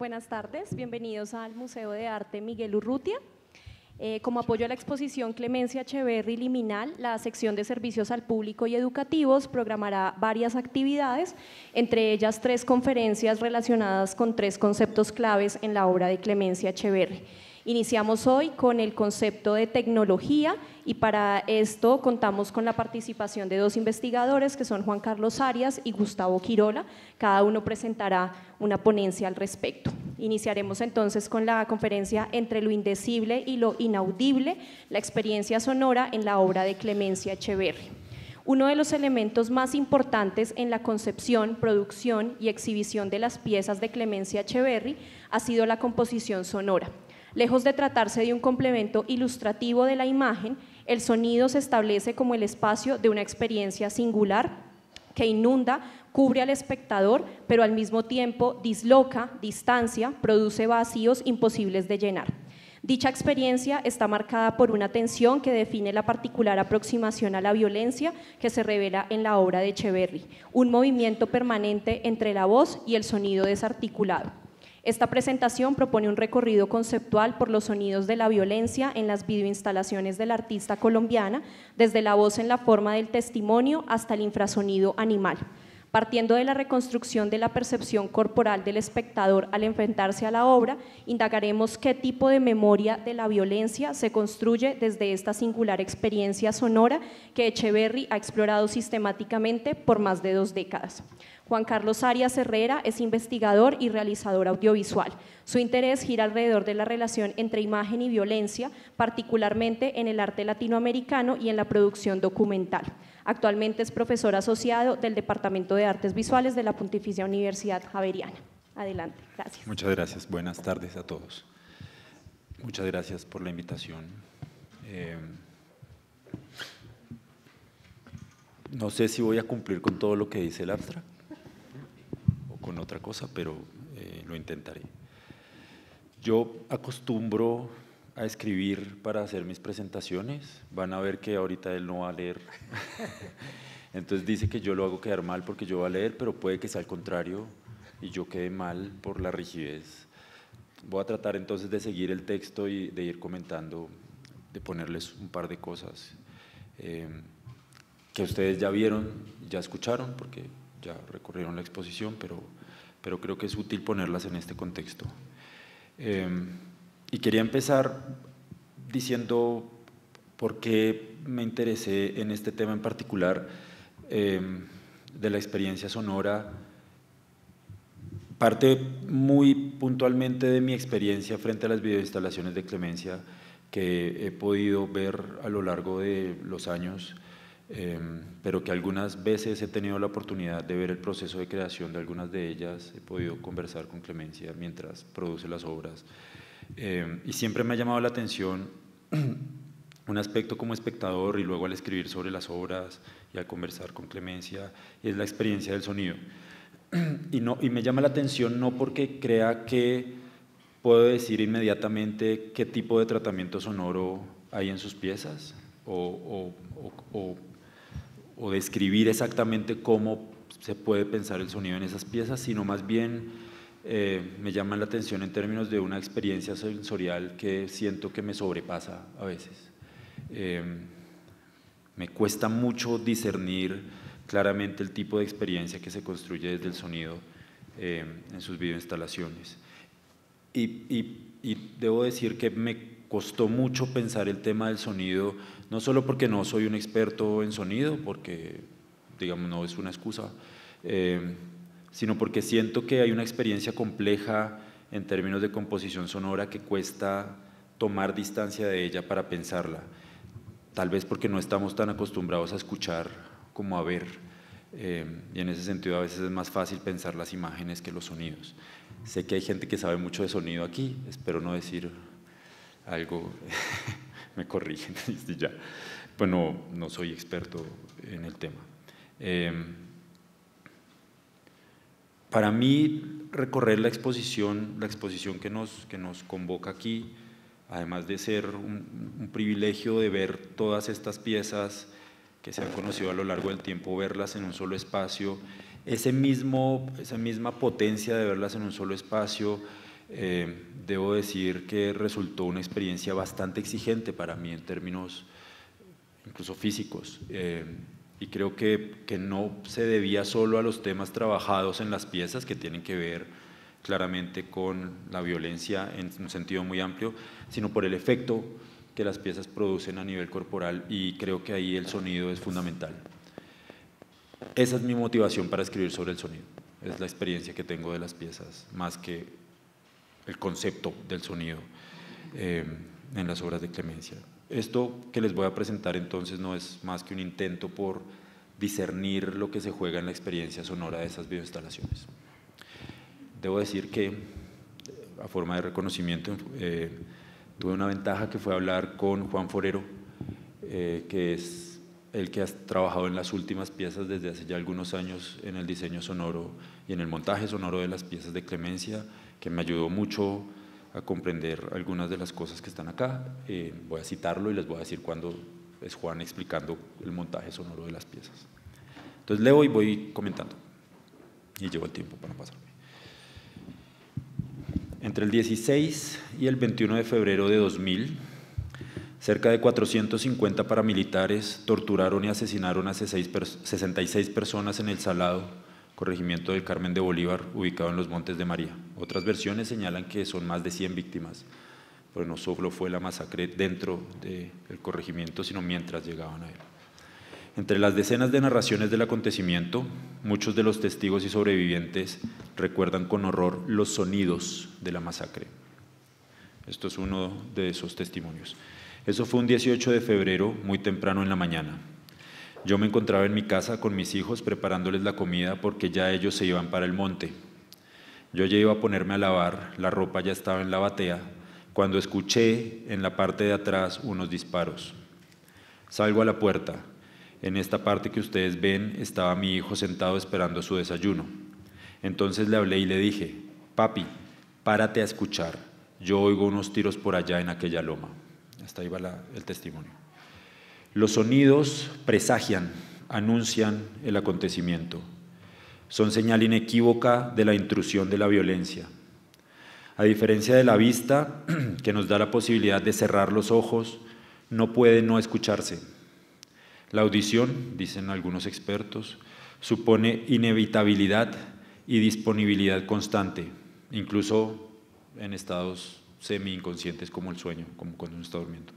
Buenas tardes, bienvenidos al Museo de Arte Miguel Urrutia. Como apoyo a la exposición Clemencia Echeverri Liminal, la sección de servicios al público y educativos programará varias actividades, entre ellas 3 conferencias relacionadas con 3 conceptos claves en la obra de Clemencia Echeverri. Iniciamos hoy con el concepto de tecnología y para esto contamos con la participación de 2 investigadores que son Juan Carlos Arias y Gustavo Quirola. Cada uno presentará una ponencia al respecto. Iniciaremos entonces con la conferencia Entre lo indecible y lo inaudible, la experiencia sonora en la obra de Clemencia Echeverri. Uno de los elementos más importantes en la concepción, producción y exhibición de las piezas de Clemencia Echeverri ha sido la composición sonora. Lejos de tratarse de un complemento ilustrativo de la imagen, el sonido se establece como el espacio de una experiencia singular que inunda, cubre al espectador, pero al mismo tiempo disloca, distancia, produce vacíos imposibles de llenar. Dicha experiencia está marcada por una tensión que define la particular aproximación a la violencia que se revela en la obra de Echeverri, un movimiento permanente entre la voz y el sonido desarticulado. Esta presentación propone un recorrido conceptual por los sonidos de la violencia en las videoinstalaciones de la artista colombiana, desde la voz en la forma del testimonio hasta el infrasonido animal. Partiendo de la reconstrucción de la percepción corporal del espectador al enfrentarse a la obra, indagaremos qué tipo de memoria de la violencia se construye desde esta singular experiencia sonora que Echeverri ha explorado sistemáticamente por más de 2 décadas. Juan Carlos Arias Herrera es investigador y realizador audiovisual. Su interés gira alrededor de la relación entre imagen y violencia, particularmente en el arte latinoamericano y en la producción documental. Actualmente es profesor asociado del Departamento de Artes Visuales de la Pontificia Universidad Javeriana. Adelante, gracias. Muchas gracias, buenas tardes a todos. Muchas gracias por la invitación. No sé si voy a cumplir con todo lo que dice el abstract o con otra cosa, pero lo intentaré. Yo acostumbro a escribir para hacer mis presentaciones. Van a ver que ahorita él no va a leer. Entonces dice que yo lo hago quedar mal porque yo voy a leer, pero puede que sea al contrario y yo quede mal por la rigidez. Voy a tratar entonces de seguir el texto y de ir comentando, de ponerles un par de cosas que ustedes ya vieron, ya escucharon, porque ya recorrieron la exposición, pero creo que es útil ponerlas en este contexto. Y quería empezar diciendo por qué me interesé en este tema en particular de la experiencia sonora. Parte muy puntualmente de mi experiencia frente a las videoinstalaciones de Clemencia que he podido ver a lo largo de los años, pero que algunas veces he tenido la oportunidad de ver el proceso de creación de algunas de ellas, he podido conversar con Clemencia mientras produce las obras. Y siempre me ha llamado la atención un aspecto como espectador y luego al escribir sobre las obras y al conversar con Clemencia, es la experiencia del sonido. Y me llama la atención no porque crea que puedo decir inmediatamente qué tipo de tratamiento sonoro hay en sus piezas o describir exactamente cómo se puede pensar el sonido en esas piezas, sino más bien me llama la atención en términos de una experiencia sensorial que siento que me sobrepasa a veces. Me cuesta mucho discernir claramente el tipo de experiencia que se construye desde el sonido en sus videoinstalaciones. Y debo decir que me costó mucho pensar el tema del sonido, no solo porque no soy un experto en sonido, porque digamos no es una excusa, sino porque siento que hay una experiencia compleja en términos de composición sonora que cuesta tomar distancia de ella para pensarla, tal vez porque no estamos tan acostumbrados a escuchar como a ver, y en ese sentido a veces es más fácil pensar las imágenes que los sonidos. Sé que hay gente que sabe mucho de sonido aquí, espero no decir algo, me corrigen, ya. Pues no soy experto en el tema. Para mí, recorrer la exposición que nos convoca aquí, además de ser un privilegio de ver todas estas piezas que se han conocido a lo largo del tiempo, verlas en un solo espacio, esa misma potencia de verlas en un solo espacio Debo decir que resultó una experiencia bastante exigente para mí en términos incluso físicos, y creo que no se debía solo a los temas trabajados en las piezas, que tienen que ver claramente con la violencia en un sentido muy amplio, sino por el efecto que las piezas producen a nivel corporal, y creo que ahí el sonido es fundamental. Esa es mi motivación para escribir sobre el sonido, es la experiencia que tengo de las piezas, más que el concepto del sonido en las obras de Clemencia. Esto que les voy a presentar entonces no es más que un intento por discernir lo que se juega en la experiencia sonora de esas videoinstalaciones. Debo decir que, a forma de reconocimiento, tuve una ventaja que fue hablar con Juan Forero, que es el que ha trabajado en las últimas piezas desde hace ya algunos años en el diseño sonoro y en el montaje sonoro de las piezas de Clemencia, que me ayudó mucho a comprender algunas de las cosas que están acá. Voy a citarlo y les voy a decir cuándo es Juan explicando el montaje sonoro de las piezas. Entonces leo y voy comentando, y llevo el tiempo para pasarme. Entre el 16 y el 21 de febrero de 2000, cerca de 450 paramilitares torturaron y asesinaron a 66 personas en El Salado, corregimiento del Carmen de Bolívar, ubicado en los Montes de María. Otras versiones señalan que son más de 100 víctimas, pero no solo fue la masacre dentro del corregimiento, sino mientras llegaban a él. Entre las decenas de narraciones del acontecimiento, muchos de los testigos y sobrevivientes recuerdan con horror los sonidos de la masacre. Esto es uno de esos testimonios. Eso fue un 18 de febrero, muy temprano en la mañana. Yo me encontraba en mi casa con mis hijos preparándoles la comida porque ya ellos se iban para el monte. Yo ya iba a ponerme a lavar, la ropa ya estaba en la batea, cuando escuché en la parte de atrás unos disparos. Salgo a la puerta. En esta parte que ustedes ven estaba mi hijo sentado esperando su desayuno. Entonces le hablé y le dije: papi, párate a escuchar, yo oigo unos tiros por allá en aquella loma. Hasta ahí va el testimonio. Los sonidos presagian, anuncian el acontecimiento. Son señal inequívoca de la intrusión de la violencia. A diferencia de la vista, que nos da la posibilidad de cerrar los ojos, no puede no escucharse. La audición, dicen algunos expertos, supone inevitabilidad y disponibilidad constante, incluso en estados semi-inconscientes como el sueño, como cuando uno está durmiendo.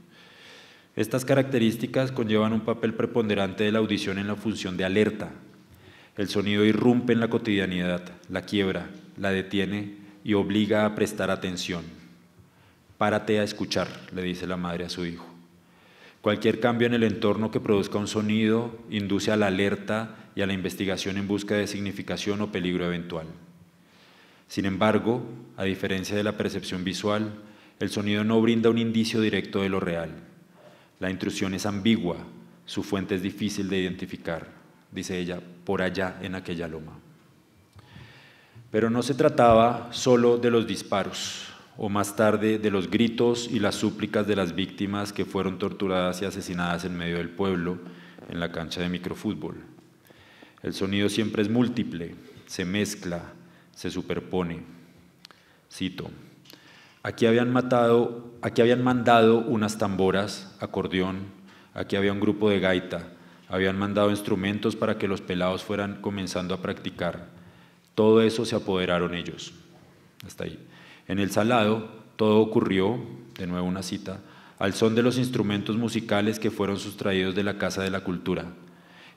Estas características conllevan un papel preponderante de la audición en la función de alerta. El sonido irrumpe en la cotidianidad, la quiebra, la detiene y obliga a prestar atención. Párate a escuchar, le dice la madre a su hijo. Cualquier cambio en el entorno que produzca un sonido induce a la alerta y a la investigación en busca de significación o peligro eventual. Sin embargo, a diferencia de la percepción visual, el sonido no brinda un indicio directo de lo real. La intrusión es ambigua, su fuente es difícil de identificar, dice ella, por allá en aquella loma. Pero no se trataba solo de los disparos, o más tarde de los gritos y las súplicas de las víctimas que fueron torturadas y asesinadas en medio del pueblo, en la cancha de microfútbol. El sonido siempre es múltiple, se mezcla, se superpone. Cito: aquí habían mandado unas tamboras, acordeón, aquí había un grupo de gaita, habían mandado instrumentos para que los pelados fueran comenzando a practicar. Todo eso se apoderaron ellos. Hasta ahí. En El Salado, todo ocurrió, de nuevo una cita, al son de los instrumentos musicales que fueron sustraídos de la Casa de la Cultura.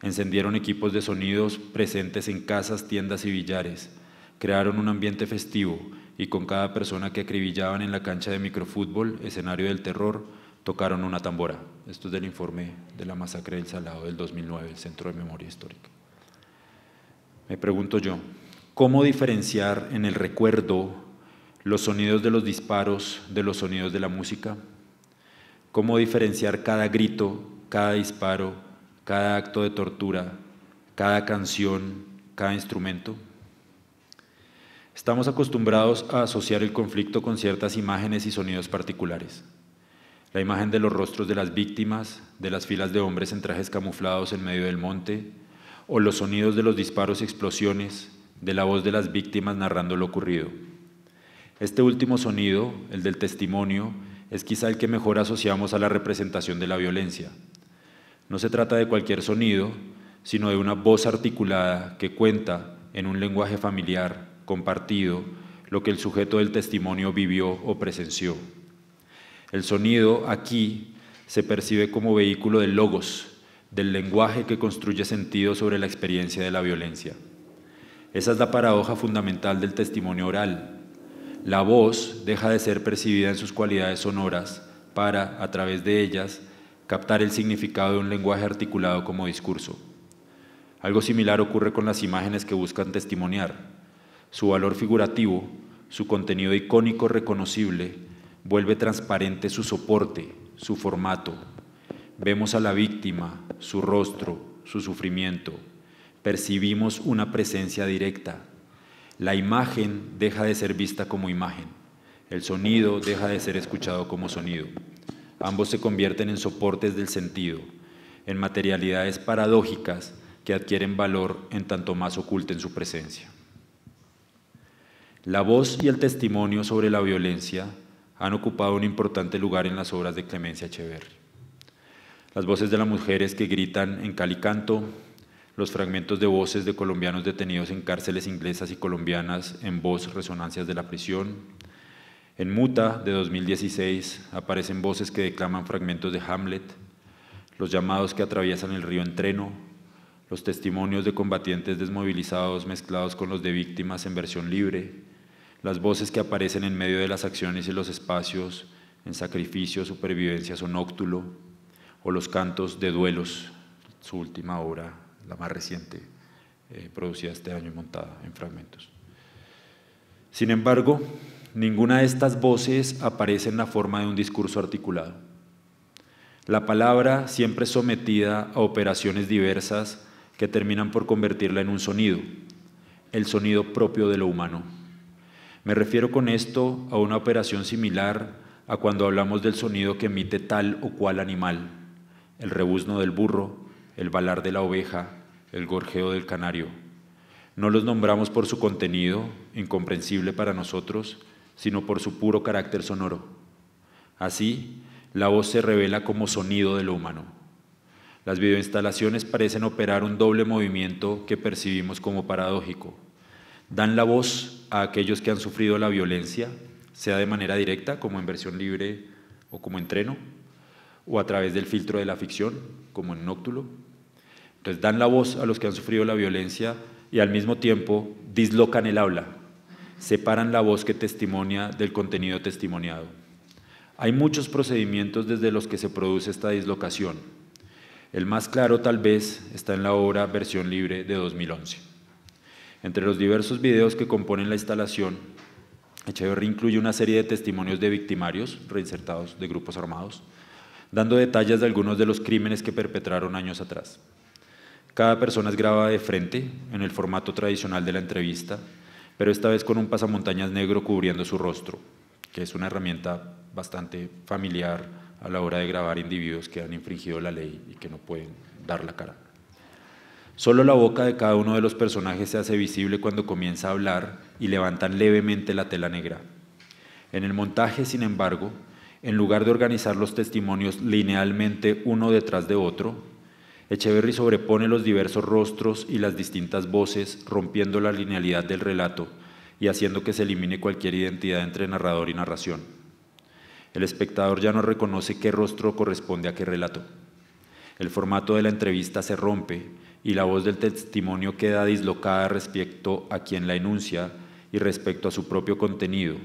Encendieron equipos de sonidos presentes en casas, tiendas y billares. Crearon un ambiente festivo y con cada persona que acribillaban en la cancha de microfútbol, escenario del terror, tocaron una tambora. Esto es del informe de la masacre del Salado del 2009, el Centro de Memoria Histórica. Me pregunto yo, ¿cómo diferenciar en el recuerdo los sonidos de los disparos de los sonidos de la música? ¿Cómo diferenciar cada grito, cada disparo, cada acto de tortura, cada canción, cada instrumento? Estamos acostumbrados a asociar el conflicto con ciertas imágenes y sonidos particulares. La imagen de los rostros de las víctimas, de las filas de hombres en trajes camuflados en medio del monte, o los sonidos de los disparos y explosiones, de la voz de las víctimas narrando lo ocurrido. Este último sonido, el del testimonio, es quizá el que mejor asociamos a la representación de la violencia. No se trata de cualquier sonido, sino de una voz articulada que cuenta en un lenguaje familiar, compartido, lo que el sujeto del testimonio vivió o presenció. El sonido aquí se percibe como vehículo del logos, del lenguaje que construye sentido sobre la experiencia de la violencia. Esa es la paradoja fundamental del testimonio oral. La voz deja de ser percibida en sus cualidades sonoras para, a través de ellas, captar el significado de un lenguaje articulado como discurso. Algo similar ocurre con las imágenes que buscan testimoniar. Su valor figurativo, su contenido icónico reconocible, vuelve transparente su soporte, su formato. Vemos a la víctima, su rostro, su sufrimiento. Percibimos una presencia directa. La imagen deja de ser vista como imagen. El sonido deja de ser escuchado como sonido. Ambos se convierten en soportes del sentido, en materialidades paradójicas que adquieren valor en tanto más oculten su presencia. La voz y el testimonio sobre la violencia han ocupado un importante lugar en las obras de Clemencia Echeverri. Las voces de las mujeres que gritan en Calicanto, los fragmentos de voces de colombianos detenidos en cárceles inglesas y colombianas en Voz, Resonancias de la Prisión. En Muta, de 2016, aparecen voces que declaman fragmentos de Hamlet, los llamados que atraviesan el río Entreno, los testimonios de combatientes desmovilizados mezclados con los de víctimas en versión libre, las voces que aparecen en medio de las acciones y los espacios, en Sacrificio, Supervivencias o Nóctulo, o los cantos de Duelos, su última obra, la más reciente, producida este año y montada en fragmentos. Sin embargo, ninguna de estas voces aparece en la forma de un discurso articulado. La palabra siempre es sometida a operaciones diversas que terminan por convertirla en un sonido, el sonido propio de lo humano. Me refiero con esto a una operación similar a cuando hablamos del sonido que emite tal o cual animal, el rebuzno del burro, el balar de la oveja, el gorjeo del canario. No los nombramos por su contenido, incomprensible para nosotros, sino por su puro carácter sonoro. Así, la voz se revela como sonido de lo humano. Las videoinstalaciones parecen operar un doble movimiento que percibimos como paradójico. Dan la voz a aquellos que han sufrido la violencia, sea de manera directa, como en versión libre o como Entreno, o a través del filtro de la ficción, como en Nóctulo. Entonces dan la voz a los que han sufrido la violencia y al mismo tiempo dislocan el habla, separan la voz que testimonia del contenido testimoniado. Hay muchos procedimientos desde los que se produce esta dislocación. El más claro tal vez está en la obra Versión Libre de 2011. Entre los diversos videos que componen la instalación, Echeverri incluye una serie de testimonios de victimarios reinsertados de grupos armados, dando detalles de algunos de los crímenes que perpetraron años atrás. Cada persona es grabada de frente, en el formato tradicional de la entrevista, pero esta vez con un pasamontañas negro cubriendo su rostro, que es una herramienta bastante familiar a la hora de grabar individuos que han infringido la ley y que no pueden dar la cara. Solo la boca de cada uno de los personajes se hace visible cuando comienza a hablar y levantan levemente la tela negra. En el montaje, sin embargo, en lugar de organizar los testimonios linealmente uno detrás de otro, Echeverri sobrepone los diversos rostros y las distintas voces, rompiendo la linealidad del relato y haciendo que se elimine cualquier identidad entre narrador y narración. El espectador ya no reconoce qué rostro corresponde a qué relato. El formato de la entrevista se rompe y la voz del testimonio queda dislocada respecto a quien la enuncia y respecto a su propio contenido,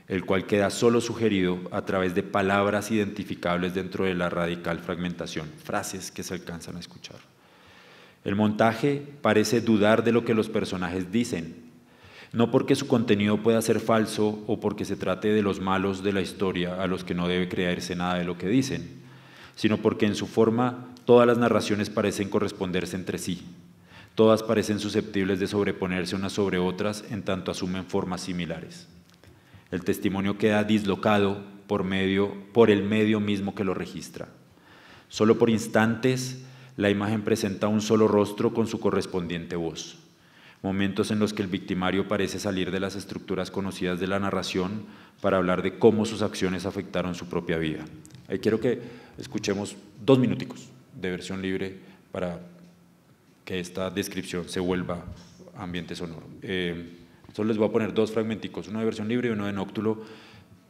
el cual queda solo sugerido a través de palabras identificables dentro de la radical fragmentación, frases que se alcanzan a escuchar. El montaje parece dudar de lo que los personajes dicen, no porque su contenido pueda ser falso o porque se trate de los malos de la historia a los que no debe creerse nada de lo que dicen, sino porque en su forma todas las narraciones parecen corresponderse entre sí, todas parecen susceptibles de sobreponerse unas sobre otras en tanto asumen formas similares. El testimonio queda dislocado por el medio mismo que lo registra. Solo por instantes, la imagen presenta un solo rostro con su correspondiente voz. momentos en los que el victimario parece salir de las estructuras conocidas de la narración para hablar de cómo sus acciones afectaron su propia vida. Ahí quiero que escuchemos 2 minuticos de versión libre para que esta descripción se vuelva ambiente sonoro. Solo les voy a poner 2 fragmenticos, uno de versión libre y uno de Nóctulo.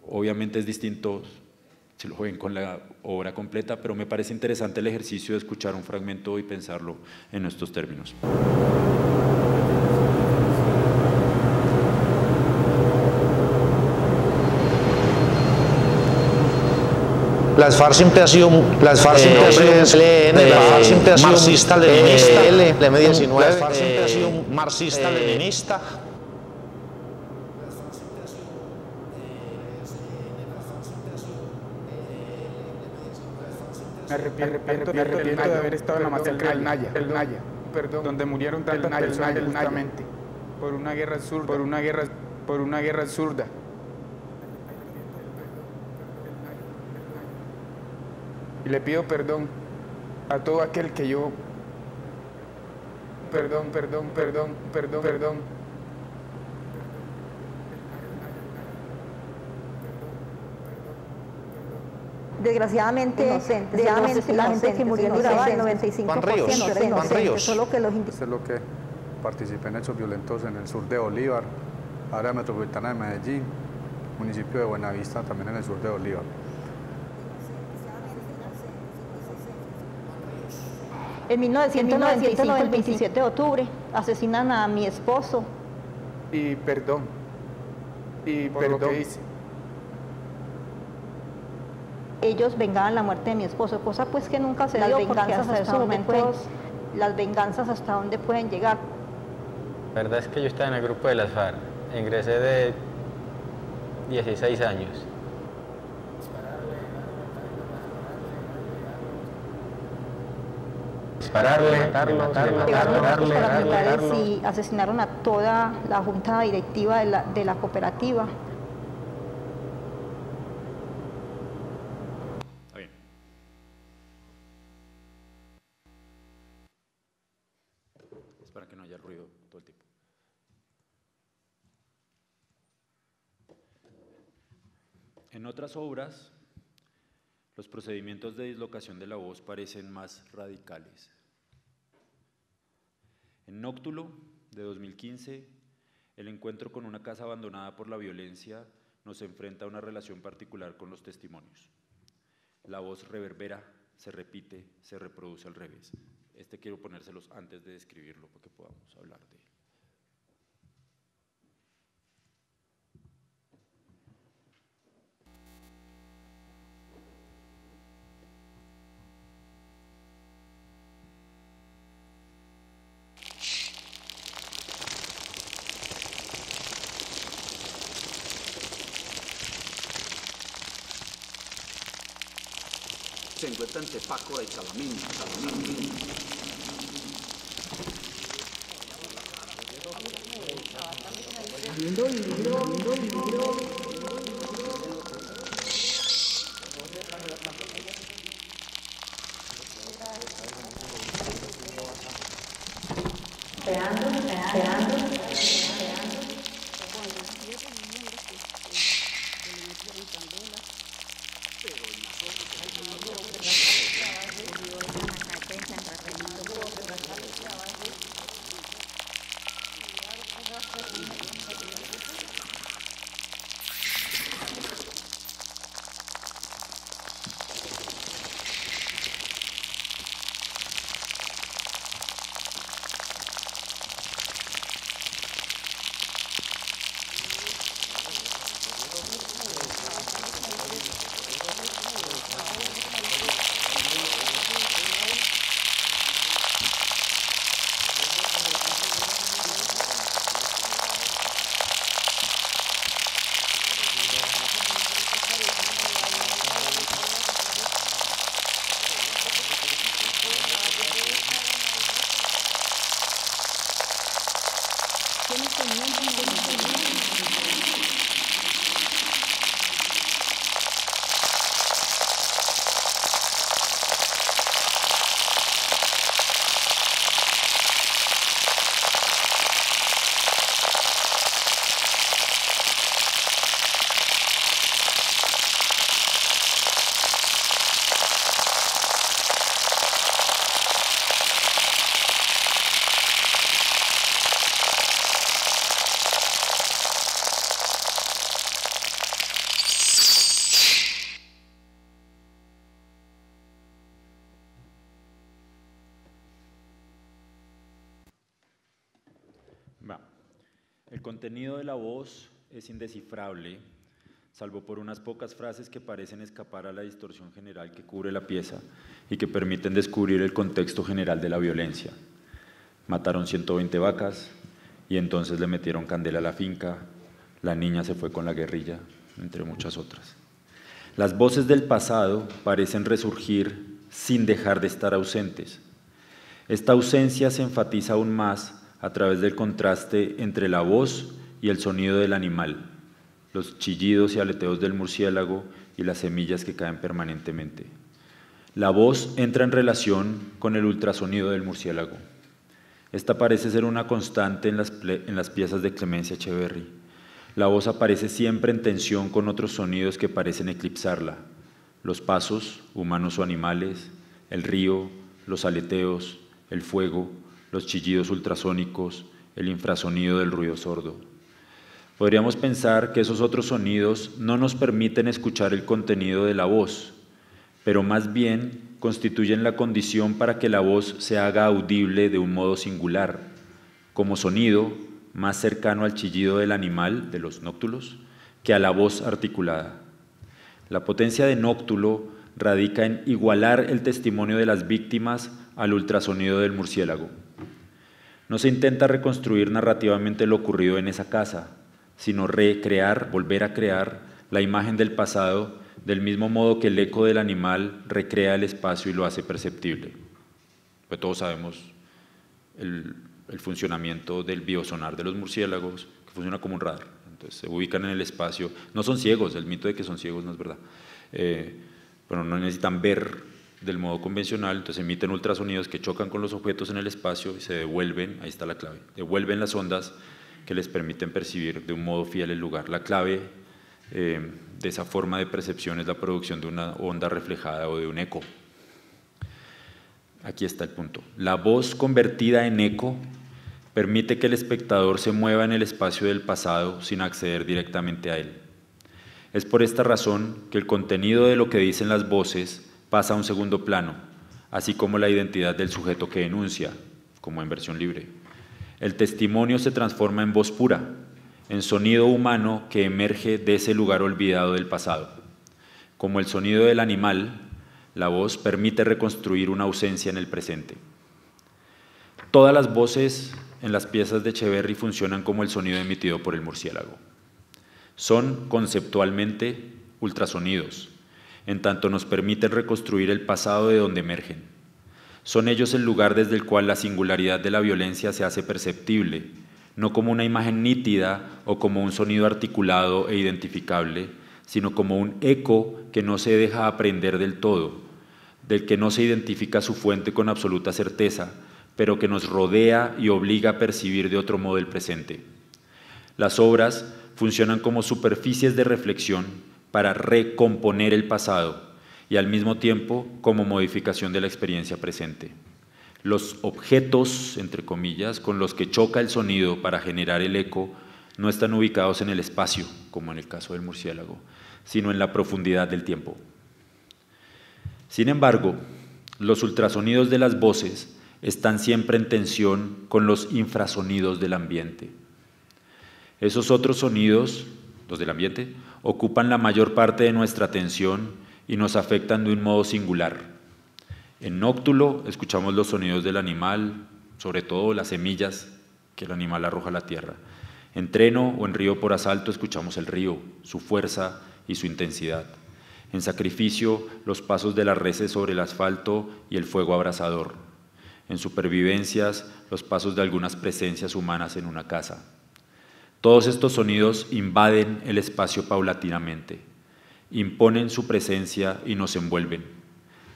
Obviamente es distinto si lo ven con la obra completa, pero me parece interesante el ejercicio de escuchar un fragmento y pensarlo en estos términos. Las FARC siempre ha sido marxista-leninista, el M19, las FARC siempre ha sido marxista-leninista. Me arrepiento de haber estado en la masacre del Naya, donde murieron tantas personas justamente por una guerra absurda. Y le pido perdón a todo aquel que yo... Perdón. Desgraciadamente, la gente que murió en Urabá, el 95% inocente, solo que los Esto es lo que participé en hechos violentos en el sur de Bolívar, área metropolitana de Medellín, municipio de Buenavista, también en el sur de Bolívar. En 1995, el 27 de octubre, asesinan a mi esposo. Y perdón por lo que hice. Ellos vengaban la muerte de mi esposo, cosa pues que nunca se dio, porque hasta ese momento las venganzas hasta dónde pueden llegar. La verdad es que yo estaba en el grupo de las FARC, ingresé de 16 años. Matarlo, y asesinaron a toda la junta directiva de la cooperativa. Está bien. Es para que no haya ruido todo el tiempo. En otras obras, los procedimientos de dislocación de la voz parecen más radicales. En Nóctulo, de 2015, el encuentro con una casa abandonada por la violencia nos enfrenta a una relación particular con los testimonios. La voz reverbera, se repite, se reproduce al revés. Quiero ponérselos antes de describirlo para que podamos hablar de él. Se encuentra entre Pácora y Calamín. El contenido de la voz es indescifrable, salvo por unas pocas frases que parecen escapar a la distorsión general que cubre la pieza y que permiten descubrir el contexto general de la violencia. Mataron 120 vacas y entonces le metieron candela a la finca, la niña se fue con la guerrilla, entre muchas otras. Las voces del pasado parecen resurgir sin dejar de estar ausentes. Esta ausencia se enfatiza aún más a través del contraste entre la voz y el sonido del animal, los chillidos y aleteos del murciélago y las semillas que caen permanentemente. La voz entra en relación con el ultrasonido del murciélago. Esta parece ser una constante en las piezas de Clemencia Echeverry. La voz aparece siempre en tensión con otros sonidos que parecen eclipsarla: los pasos, humanos o animales, el río, los aleteos, el fuego, los chillidos ultrasónicos, el infrasonido del ruido sordo. Podríamos pensar que esos otros sonidos no nos permiten escuchar el contenido de la voz, pero más bien constituyen la condición para que la voz se haga audible de un modo singular, como sonido más cercano al chillido del animal, de los nóctulos, que a la voz articulada. La potencia de nóctulo radica en igualar el testimonio de las víctimas al ultrasonido del murciélago. No se intenta reconstruir narrativamente lo ocurrido en esa casa, sino recrear, volver a crear la imagen del pasado del mismo modo que el eco del animal recrea el espacio y lo hace perceptible. Pues todos sabemos el funcionamiento del biosonar de los murciélagos, que funciona como un radar. Entonces se ubican en el espacio, no son ciegos, el mito de que son ciegos no es verdad. Bueno, no necesitan ver del modo convencional, entonces emiten ultrasonidos que chocan con los objetos en el espacio y se devuelven, ahí está la clave, devuelven las ondas que les permiten percibir de un modo fiel el lugar. La clave de esa forma de percepción es la producción de una onda reflejada o de un eco. Aquí está el punto. La voz convertida en eco permite que el espectador se mueva en el espacio del pasado sin acceder directamente a él. Es por esta razón que el contenido de lo que dicen las voces pasa a un segundo plano, así como la identidad del sujeto que denuncia, como en versión libre. El testimonio se transforma en voz pura, en sonido humano que emerge de ese lugar olvidado del pasado. Como el sonido del animal, la voz permite reconstruir una ausencia en el presente. Todas las voces en las piezas de Echeverry funcionan como el sonido emitido por el murciélago. Son conceptualmente ultrasonidos, en tanto nos permiten reconstruir el pasado de donde emergen. Son ellos el lugar desde el cual la singularidad de la violencia se hace perceptible, no como una imagen nítida o como un sonido articulado e identificable, sino como un eco que no se deja aprender del todo, del que no se identifica su fuente con absoluta certeza, pero que nos rodea y obliga a percibir de otro modo el presente. Las obras funcionan como superficies de reflexión para recomponer el pasado y al mismo tiempo como modificación de la experiencia presente. Los objetos, entre comillas, con los que choca el sonido para generar el eco no están ubicados en el espacio, como en el caso del murciélago, sino en la profundidad del tiempo. Sin embargo, los ultrasonidos de las voces están siempre en tensión con los infrasonidos del ambiente. Esos otros sonidos, los del ambiente, ocupan la mayor parte de nuestra atención y nos afectan de un modo singular. En Nóctulo escuchamos los sonidos del animal, sobre todo las semillas que el animal arroja a la tierra. En Treno o en Río por Asalto escuchamos el río, su fuerza y su intensidad. En Sacrificio, los pasos de las reses sobre el asfalto y el fuego abrasador. En Supervivencias, los pasos de algunas presencias humanas en una casa. Todos estos sonidos invaden el espacio paulatinamente, imponen su presencia y nos envuelven,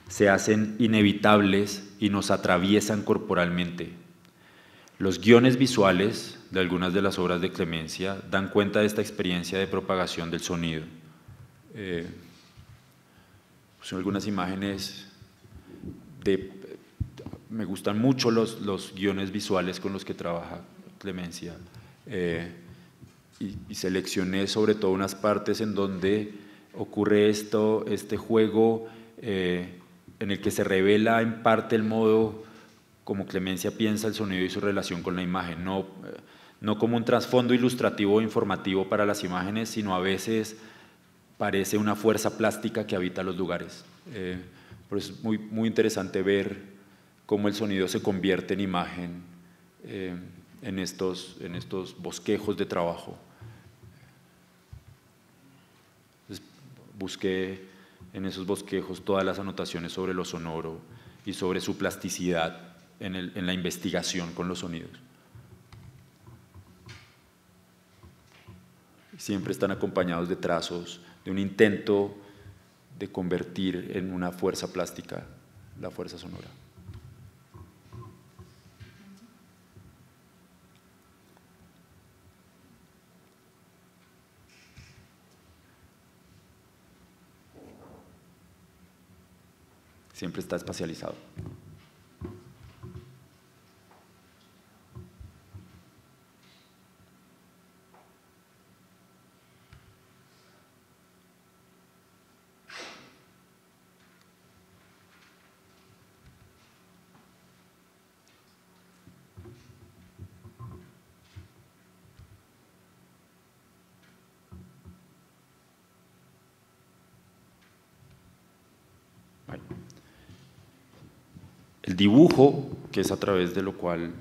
se hacen inevitables y nos atraviesan corporalmente. Los guiones visuales de algunas de las obras de Clemencia dan cuenta de esta experiencia de propagación del sonido. Son algunas imágenes me gustan mucho los guiones visuales con los que trabaja Clemencia. Y seleccioné sobre todo unas partes en donde ocurre este juego en el que se revela en parte el modo como Clemencia piensa el sonido y su relación con la imagen. No no como un trasfondo ilustrativo o informativo para las imágenes, sino a veces parece una fuerza plástica que habita los lugares. Por eso es muy interesante ver cómo el sonido se convierte en imagen en estos bosquejos de trabajo. Entonces, busqué en esos bosquejos todas las anotaciones sobre lo sonoro y sobre su plasticidad en la investigación con los sonidos. Siempre están acompañados de trazos, de un intento de convertir en una fuerza plástica la fuerza sonora. Siempre está espacializado. El dibujo, que es a través de lo cual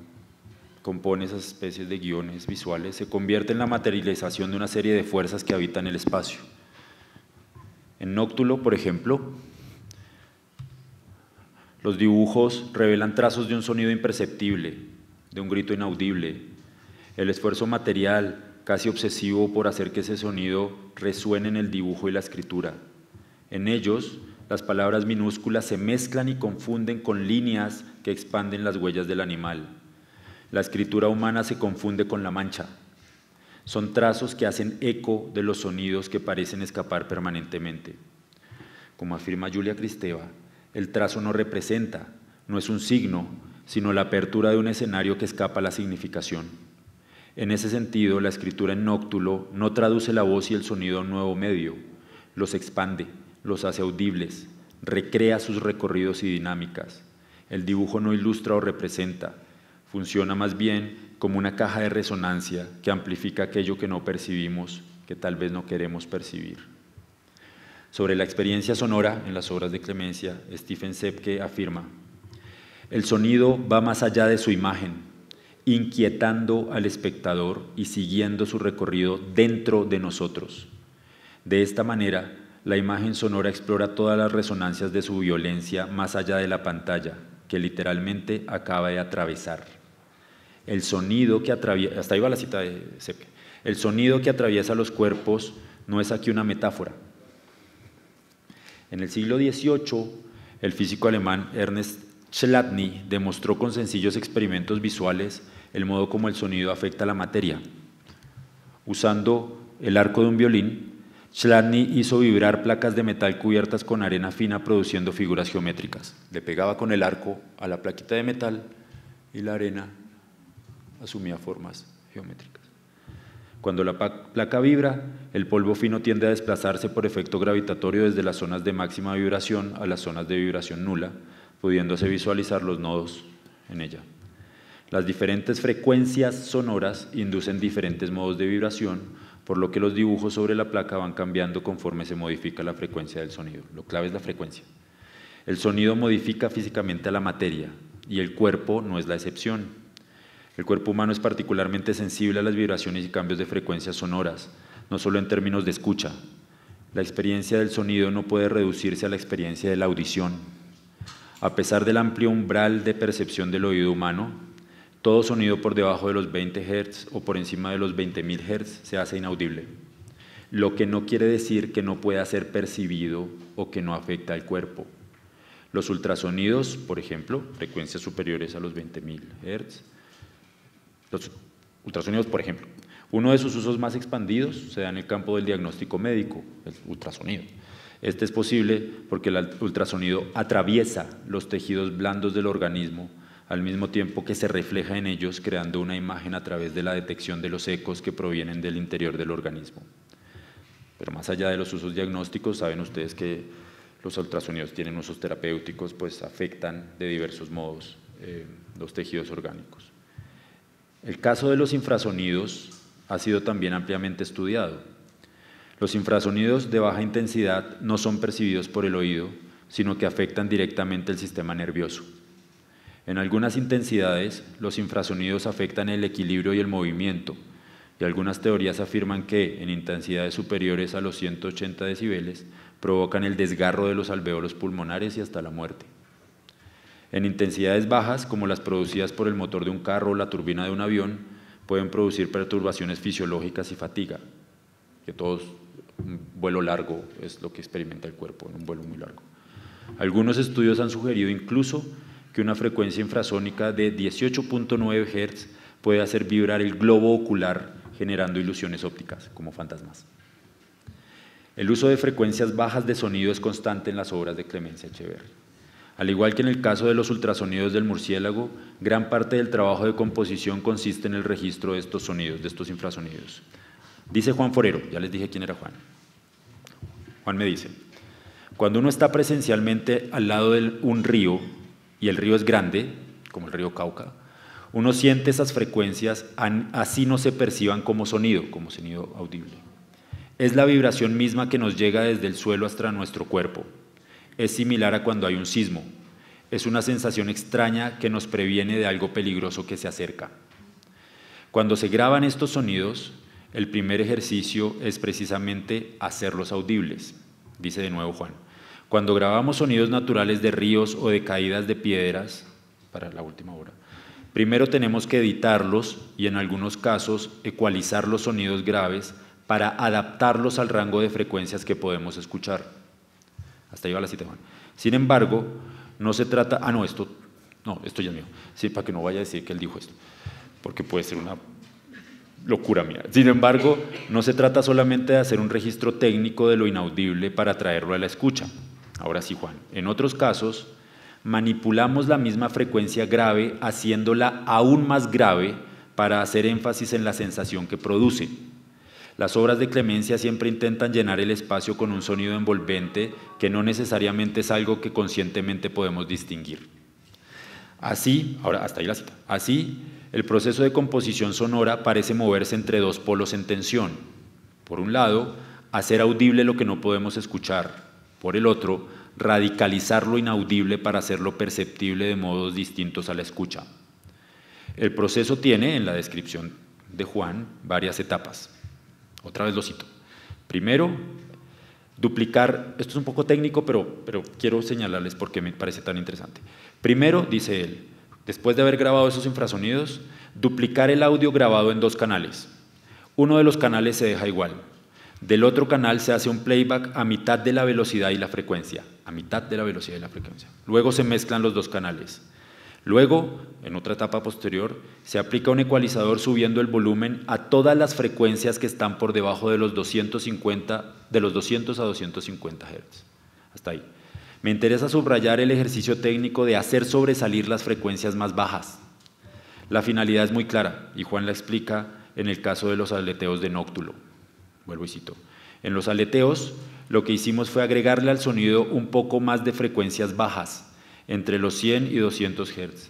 compone esas especies de guiones visuales, se convierte en la materialización de una serie de fuerzas que habitan el espacio. En Nóctulo, por ejemplo, los dibujos revelan trazos de un sonido imperceptible, de un grito inaudible, el esfuerzo material, casi obsesivo por hacer que ese sonido resuene en el dibujo y la escritura. En ellos, las palabras minúsculas se mezclan y confunden con líneas que expanden las huellas del animal. La escritura humana se confunde con la mancha. Son trazos que hacen eco de los sonidos que parecen escapar permanentemente. Como afirma Julia Kristeva, el trazo no representa, no es un signo, sino la apertura de un escenario que escapa a la significación. En ese sentido, la escritura en Nóctulo no traduce la voz y el sonido a un nuevo medio, los expande, los hace audibles, recrea sus recorridos y dinámicas. El dibujo no ilustra o representa, funciona más bien como una caja de resonancia que amplifica aquello que no percibimos, que tal vez no queremos percibir. Sobre la experiencia sonora en las obras de Clemencia, Stephen Sepke afirma: el sonido va más allá de su imagen, inquietando al espectador y siguiendo su recorrido dentro de nosotros. De esta manera, la imagen sonora explora todas las resonancias de su violencia más allá de la pantalla, que literalmente acaba de atravesar. El sonido que atraviesa, hasta ahí va la cita de Sepke, el sonido que atraviesa los cuerpos no es aquí una metáfora. En el siglo XVIII, el físico alemán Ernst Chladni demostró con sencillos experimentos visuales el modo como el sonido afecta a la materia. Usando el arco de un violín, Chladni hizo vibrar placas de metal cubiertas con arena fina produciendo figuras geométricas. Le pegaba con el arco a la plaquita de metal y la arena asumía formas geométricas. Cuando la placa vibra, el polvo fino tiende a desplazarse por efecto gravitatorio desde las zonas de máxima vibración a las zonas de vibración nula, pudiéndose visualizar los nodos en ella. Las diferentes frecuencias sonoras inducen diferentes modos de vibración, por lo que los dibujos sobre la placa van cambiando conforme se modifica la frecuencia del sonido. Lo clave es la frecuencia. El sonido modifica físicamente a la materia y el cuerpo no es la excepción. El cuerpo humano es particularmente sensible a las vibraciones y cambios de frecuencias sonoras, no solo en términos de escucha. La experiencia del sonido no puede reducirse a la experiencia de la audición. A pesar del amplio umbral de percepción del oído humano, todo sonido por debajo de los 20 Hz o por encima de los 20.000 Hz se hace inaudible, lo que no quiere decir que no pueda ser percibido o que no afecta al cuerpo. Los ultrasonidos, por ejemplo, frecuencias superiores a los 20.000 Hz, los ultrasonidos, por ejemplo, uno de sus usos más expandidos se da en el campo del diagnóstico médico, el ultrasonido. Este es posible porque el ultrasonido atraviesa los tejidos blandos del organismo al mismo tiempo que se refleja en ellos, creando una imagen a través de la detección de los ecos que provienen del interior del organismo. Pero más allá de los usos diagnósticos, saben ustedes que los ultrasonidos tienen usos terapéuticos, pues afectan de diversos modos los tejidos orgánicos. El caso de los infrasonidos ha sido también ampliamente estudiado. Los infrasonidos de baja intensidad no son percibidos por el oído, sino que afectan directamente el sistema nervioso. En algunas intensidades, los infrasonidos afectan el equilibrio y el movimiento, y algunas teorías afirman que, en intensidades superiores a los 180 decibeles, provocan el desgarro de los alvéolos pulmonares y hasta la muerte. En intensidades bajas, como las producidas por el motor de un carro o la turbina de un avión, pueden producir perturbaciones fisiológicas y fatiga, que un vuelo largo es lo que experimenta el cuerpo en un vuelo muy largo. Algunos estudios han sugerido incluso que una frecuencia infrasónica de 18.9 Hz puede hacer vibrar el globo ocular, generando ilusiones ópticas, como fantasmas. El uso de frecuencias bajas de sonido es constante en las obras de Clemencia Echeverri. Al igual que en el caso de los ultrasonidos del murciélago, gran parte del trabajo de composición consiste en el registro de estos sonidos, de estos infrasonidos. Dice Juan Forero, ya les dije quién era Juan. Juan me dice, cuando uno está presencialmente al lado de un río, y el río es grande, como el río Cauca, uno siente esas frecuencias, así no se perciban como sonido audible. Es la vibración misma que nos llega desde el suelo hasta nuestro cuerpo. Es similar a cuando hay un sismo. Es una sensación extraña que nos previene de algo peligroso que se acerca. Cuando se graban estos sonidos, el primer ejercicio es precisamente hacerlos audibles, dice de nuevo Juan. Cuando grabamos sonidos naturales de ríos o de caídas de piedras, para la última hora, primero tenemos que editarlos y en algunos casos ecualizar los sonidos graves para adaptarlos al rango de frecuencias que podemos escuchar. Hasta ahí va la cita, Juan. Sin embargo, no se trata... esto ya es mío. Sí, para que no vaya a decir que él dijo esto, porque puede ser una locura mía. Sin embargo, no se trata solamente de hacer un registro técnico de lo inaudible para traerlo a la escucha. Ahora sí, Juan. En otros casos, manipulamos la misma frecuencia grave haciéndola aún más grave para hacer énfasis en la sensación que produce. Las obras de Clemencia siempre intentan llenar el espacio con un sonido envolvente que no necesariamente es algo que conscientemente podemos distinguir. Así, ahora hasta ahí la cita, así el proceso de composición sonora parece moverse entre dos polos en tensión. Por un lado, hacer audible lo que no podemos escuchar. Por el otro, radicalizar lo inaudible para hacerlo perceptible de modos distintos a la escucha. El proceso tiene, en la descripción de Juan, varias etapas. Otra vez lo cito. Primero, duplicar, esto es un poco técnico, pero quiero señalarles por qué me parece tan interesante. Primero, dice él, después de haber grabado esos infrasonidos, duplicar el audio grabado en dos canales. Uno de los canales se deja igual. Del otro canal se hace un playback a mitad de la velocidad y la frecuencia. A mitad de la velocidad y la frecuencia. Luego se mezclan los dos canales. Luego, en otra etapa posterior, se aplica un ecualizador subiendo el volumen a todas las frecuencias que están por debajo de los 200 a 250 Hz. Hasta ahí. Me interesa subrayar el ejercicio técnico de hacer sobresalir las frecuencias más bajas. La finalidad es muy clara, y Juan la explica en el caso de los aleteos de nóctulo. Vuelvo y cito. En los aleteos, lo que hicimos fue agregarle al sonido un poco más de frecuencias bajas, entre los 100 y 200 Hz,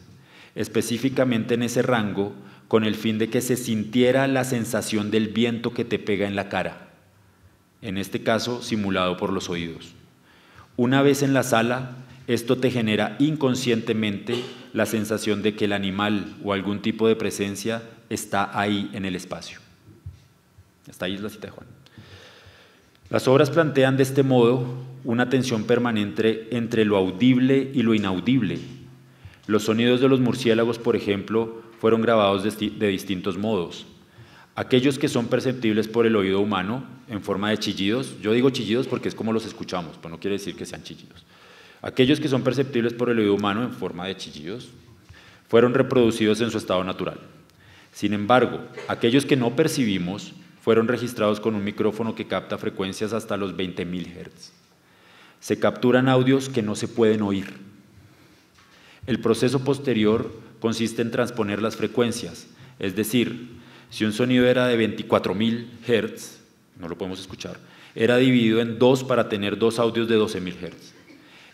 específicamente en ese rango, con el fin de que se sintiera la sensación del viento que te pega en la cara, en este caso simulado por los oídos. Una vez en la sala, esto te genera inconscientemente la sensación de que el animal o algún tipo de presencia está ahí en el espacio. Hasta ahí es la cita de Juan. Las obras plantean de este modo una tensión permanente entre lo audible y lo inaudible. Los sonidos de los murciélagos, por ejemplo, fueron grabados de distintos modos. Aquellos que son perceptibles por el oído humano en forma de chillidos, yo digo chillidos porque es como los escuchamos, pero no quiere decir que sean chillidos. Aquellos que son perceptibles por el oído humano en forma de chillidos fueron reproducidos en su estado natural. Sin embargo, aquellos que no percibimos fueron registrados con un micrófono que capta frecuencias hasta los 20.000 Hz. Se capturan audios que no se pueden oír. El proceso posterior consiste en transponer las frecuencias, es decir, si un sonido era de 24.000 Hz, no lo podemos escuchar, era dividido en dos para tener dos audios de 12.000 Hz.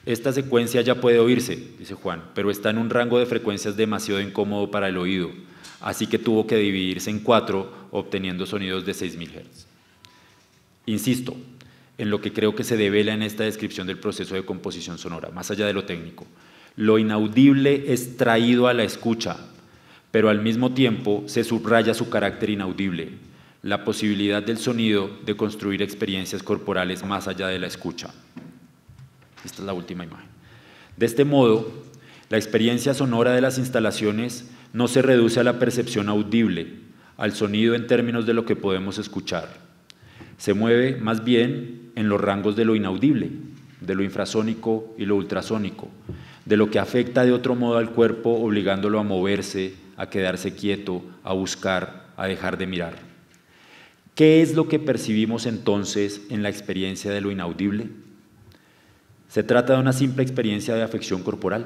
Esta secuencia ya puede oírse, dice Juan, pero está en un rango de frecuencias demasiado incómodo para el oído, así que tuvo que dividirse en 4, obteniendo sonidos de 6000 Hz. Insisto en lo que creo que se devela en esta descripción del proceso de composición sonora, más allá de lo técnico. Lo inaudible es traído a la escucha, pero al mismo tiempo se subraya su carácter inaudible, la posibilidad del sonido de construir experiencias corporales más allá de la escucha. Esta es la última imagen. De este modo, la experiencia sonora de las instalaciones no se reduce a la percepción audible, al sonido en términos de lo que podemos escuchar. Se mueve más bien en los rangos de lo inaudible, de lo infrasónico y lo ultrasónico, de lo que afecta de otro modo al cuerpo, obligándolo a moverse, a quedarse quieto, a buscar, a dejar de mirar. ¿Qué es lo que percibimos entonces en la experiencia de lo inaudible? Se trata de una simple experiencia de afección corporal.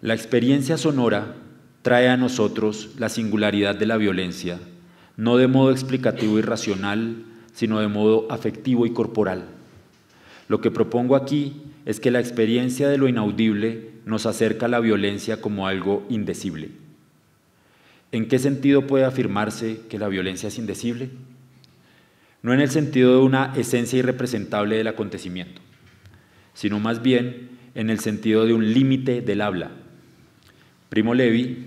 La experiencia sonora trae a nosotros la singularidad de la violencia, no de modo explicativo y racional, sino de modo afectivo y corporal. Lo que propongo aquí es que la experiencia de lo inaudible nos acerca a la violencia como algo indecible. ¿En qué sentido puede afirmarse que la violencia es indecible? No en el sentido de una esencia irrepresentable del acontecimiento, sino más bien en el sentido de un límite del habla. Primo Levi,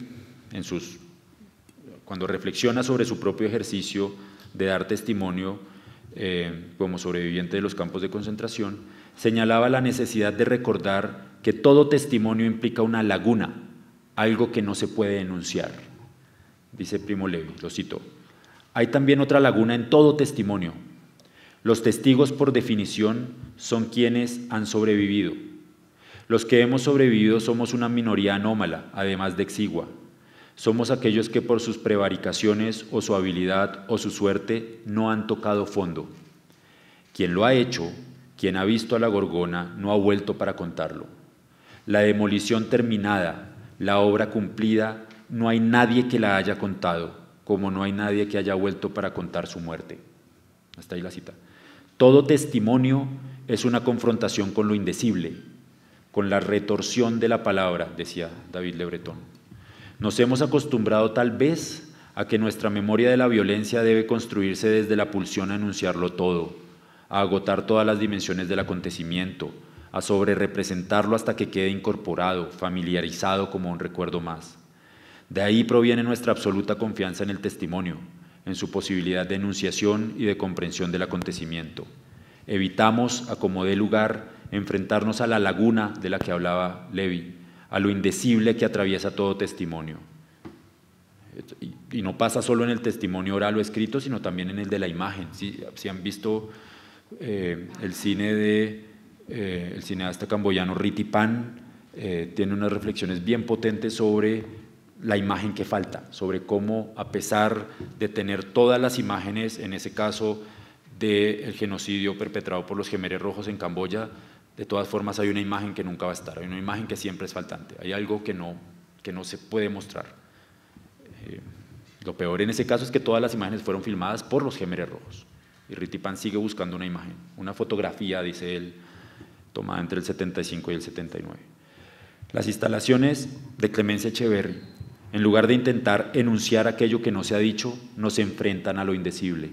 cuando reflexiona sobre su propio ejercicio de dar testimonio como sobreviviente de los campos de concentración, señalaba la necesidad de recordar que todo testimonio implica una laguna, algo que no se puede enunciar. Dice Primo Levi, lo cito: hay también otra laguna en todo testimonio. Los testigos, por definición, son quienes han sobrevivido. Los que hemos sobrevivido somos una minoría anómala, además de exigua. Somos aquellos que por sus prevaricaciones o su habilidad o su suerte no han tocado fondo. Quien lo ha hecho, quien ha visto a la Gorgona, no ha vuelto para contarlo. La demolición terminada, la obra cumplida, no hay nadie que la haya contado, como no hay nadie que haya vuelto para contar su muerte. Hasta ahí la cita. Todo testimonio es una confrontación con lo indecible, con la retorsión de la palabra, decía David Le Breton. Nos hemos acostumbrado tal vez a que nuestra memoria de la violencia debe construirse desde la pulsión a enunciarlo todo, a agotar todas las dimensiones del acontecimiento, a sobrerepresentarlo hasta que quede incorporado, familiarizado como un recuerdo más. De ahí proviene nuestra absoluta confianza en el testimonio, en su posibilidad de enunciación y de comprensión del acontecimiento. Evitamos, a como dé lugar, enfrentarnos a la laguna de la que hablaba Levi, a lo indecible que atraviesa todo testimonio. Y no pasa solo en el testimonio oral o escrito, sino también en el de la imagen. Si han visto el cineasta camboyano Riti Pan, tiene unas reflexiones bien potentes sobre la imagen que falta, sobre cómo, a pesar de tener todas las imágenes, en ese caso del genocidio perpetrado por los Khmeres Rojos en Camboya, de todas formas hay una imagen que nunca va a estar, hay una imagen que siempre es faltante, hay algo que no se puede mostrar. Lo peor en ese caso es que todas las imágenes fueron filmadas por los Khmeres Rojos, y Riti Pan sigue buscando una imagen, una fotografía, dice él, tomada entre el 75 y el 79. Las instalaciones de Clemencia Echeverry, en lugar de intentar enunciar aquello que no se ha dicho, nos enfrentan a lo indecible.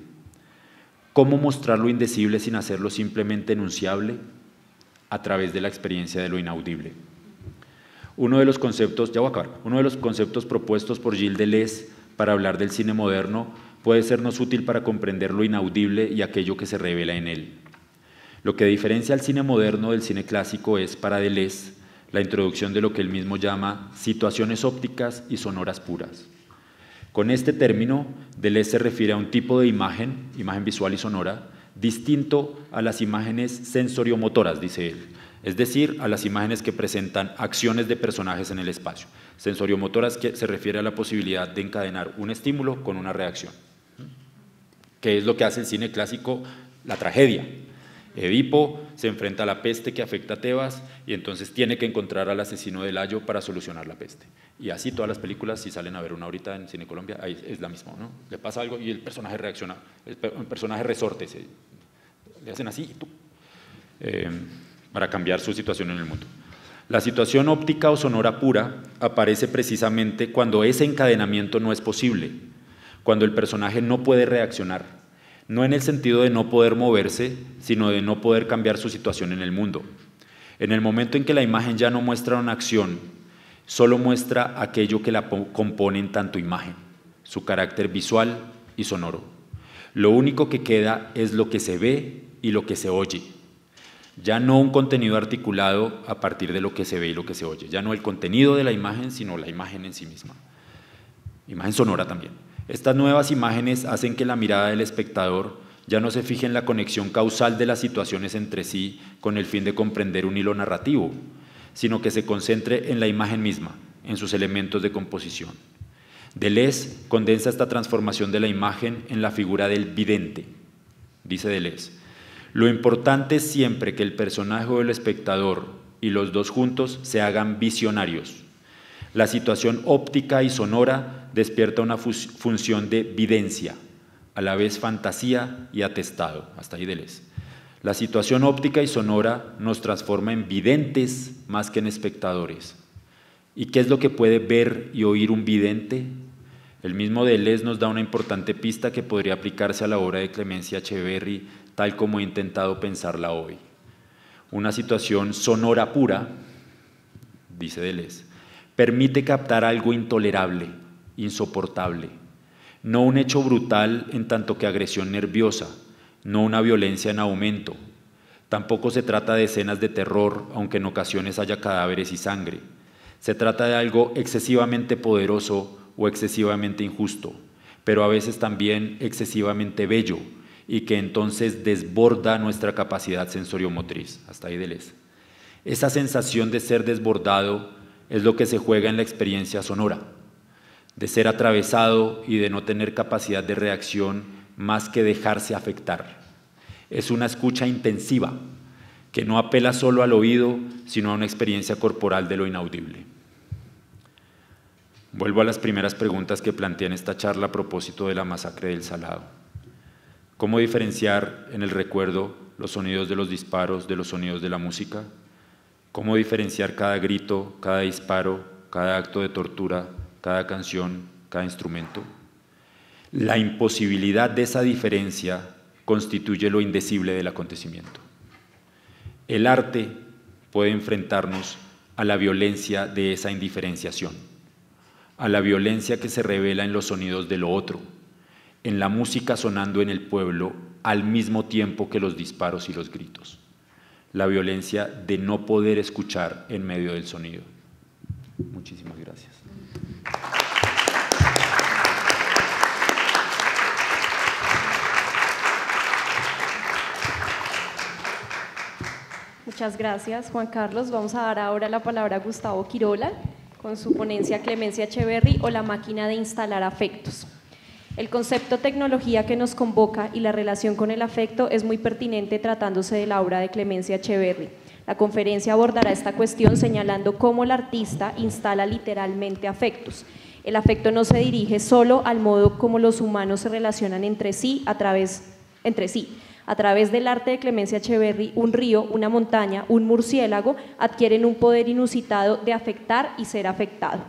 ¿Cómo mostrar lo indecible sin hacerlo simplemente enunciable? A través de la experiencia de lo inaudible. Uno de los conceptos propuestos por Gilles Deleuze para hablar del cine moderno puede sernos útil para comprender lo inaudible y aquello que se revela en él. Lo que diferencia al cine moderno del cine clásico es, para Deleuze, la introducción de lo que él mismo llama situaciones ópticas y sonoras puras. Con este término, Deleuze se refiere a un tipo de imagen visual y sonora, distinto a las imágenes sensoriomotoras, dice él, es decir, a las imágenes que presentan acciones de personajes en el espacio. Sensoriomotoras que se refiere a la posibilidad de encadenar un estímulo con una reacción, que es lo que hace el cine clásico, la tragedia. Edipo se enfrenta a la peste que afecta a Tebas y entonces tiene que encontrar al asesino de Layo para solucionar la peste. Y así todas las películas, si salen a ver una ahorita en Cine Colombia, ahí es la misma, ¿no? Le pasa algo y el personaje reacciona, el personaje resorte, le hacen así y tú. para cambiar su situación en el mundo. La situación óptica o sonora pura aparece precisamente cuando ese encadenamiento no es posible, cuando el personaje no puede reaccionar, no en el sentido de no poder moverse, sino de no poder cambiar su situación en el mundo. En el momento en que la imagen ya no muestra una acción, solo muestra aquello que la compone en tanto imagen, su carácter visual y sonoro. Lo único que queda es lo que se ve y lo que se oye. Ya no un contenido articulado a partir de lo que se ve y lo que se oye. Ya no el contenido de la imagen, sino la imagen en sí misma. Imagen sonora también. Estas nuevas imágenes hacen que la mirada del espectador ya no se fije en la conexión causal de las situaciones entre sí con el fin de comprender un hilo narrativo, sino que se concentre en la imagen misma, en sus elementos de composición. Deleuze condensa esta transformación de la imagen en la figura del vidente. Dice Deleuze: lo importante es siempre que el personaje o el espectador y los dos juntos se hagan visionarios. La situación óptica y sonora despierta una función de videncia, a la vez fantasía y atestado. Hasta ahí Deleuze. La situación óptica y sonora nos transforma en videntes más que en espectadores. ¿Y qué es lo que puede ver y oír un vidente? El mismo Deleuze nos da una importante pista que podría aplicarse a la obra de Clemencia Echeverry, tal como he intentado pensarla hoy. Una situación sonora pura, dice Deleuze, permite captar algo intolerable, insoportable, no un hecho brutal en tanto que agresión nerviosa, no una violencia en aumento. Tampoco se trata de escenas de terror, aunque en ocasiones haya cadáveres y sangre. Se trata de algo excesivamente poderoso o excesivamente injusto, pero a veces también excesivamente bello, y que entonces desborda nuestra capacidad sensoriomotriz. Hasta ahí Deleuze. Esa sensación de ser desbordado es lo que se juega en la experiencia sonora, de ser atravesado y de no tener capacidad de reacción más que dejarse afectar. Es una escucha intensiva, que no apela solo al oído, sino a una experiencia corporal de lo inaudible. Vuelvo a las primeras preguntas que planteé en esta charla a propósito de la masacre del Salado. ¿Cómo diferenciar en el recuerdo los sonidos de los disparos de los sonidos de la música? ¿Cómo diferenciar cada grito, cada disparo, cada acto de tortura, cada canción, cada instrumento? La imposibilidad de esa diferencia constituye lo indecible del acontecimiento. El arte puede enfrentarnos a la violencia de esa indiferenciación, a la violencia que se revela en los sonidos de lo otro, en la música sonando en el pueblo al mismo tiempo que los disparos y los gritos, la violencia de no poder escuchar en medio del sonido. Muchísimas gracias. Muchas gracias, Juan Carlos. Vamos a dar ahora la palabra a Gustavo Quirola con su ponencia Clemencia Echeverry o la máquina de instalar afectos. El concepto tecnología que nos convoca y la relación con el afecto es muy pertinente tratándose de la obra de Clemencia Echeverry. La conferencia abordará esta cuestión señalando cómo el artista instala literalmente afectos. El afecto no se dirige solo al modo como los humanos se relacionan entre sí. A través del arte de Clemencia Echeverry, un río, una montaña, un murciélago adquieren un poder inusitado de afectar y ser afectado.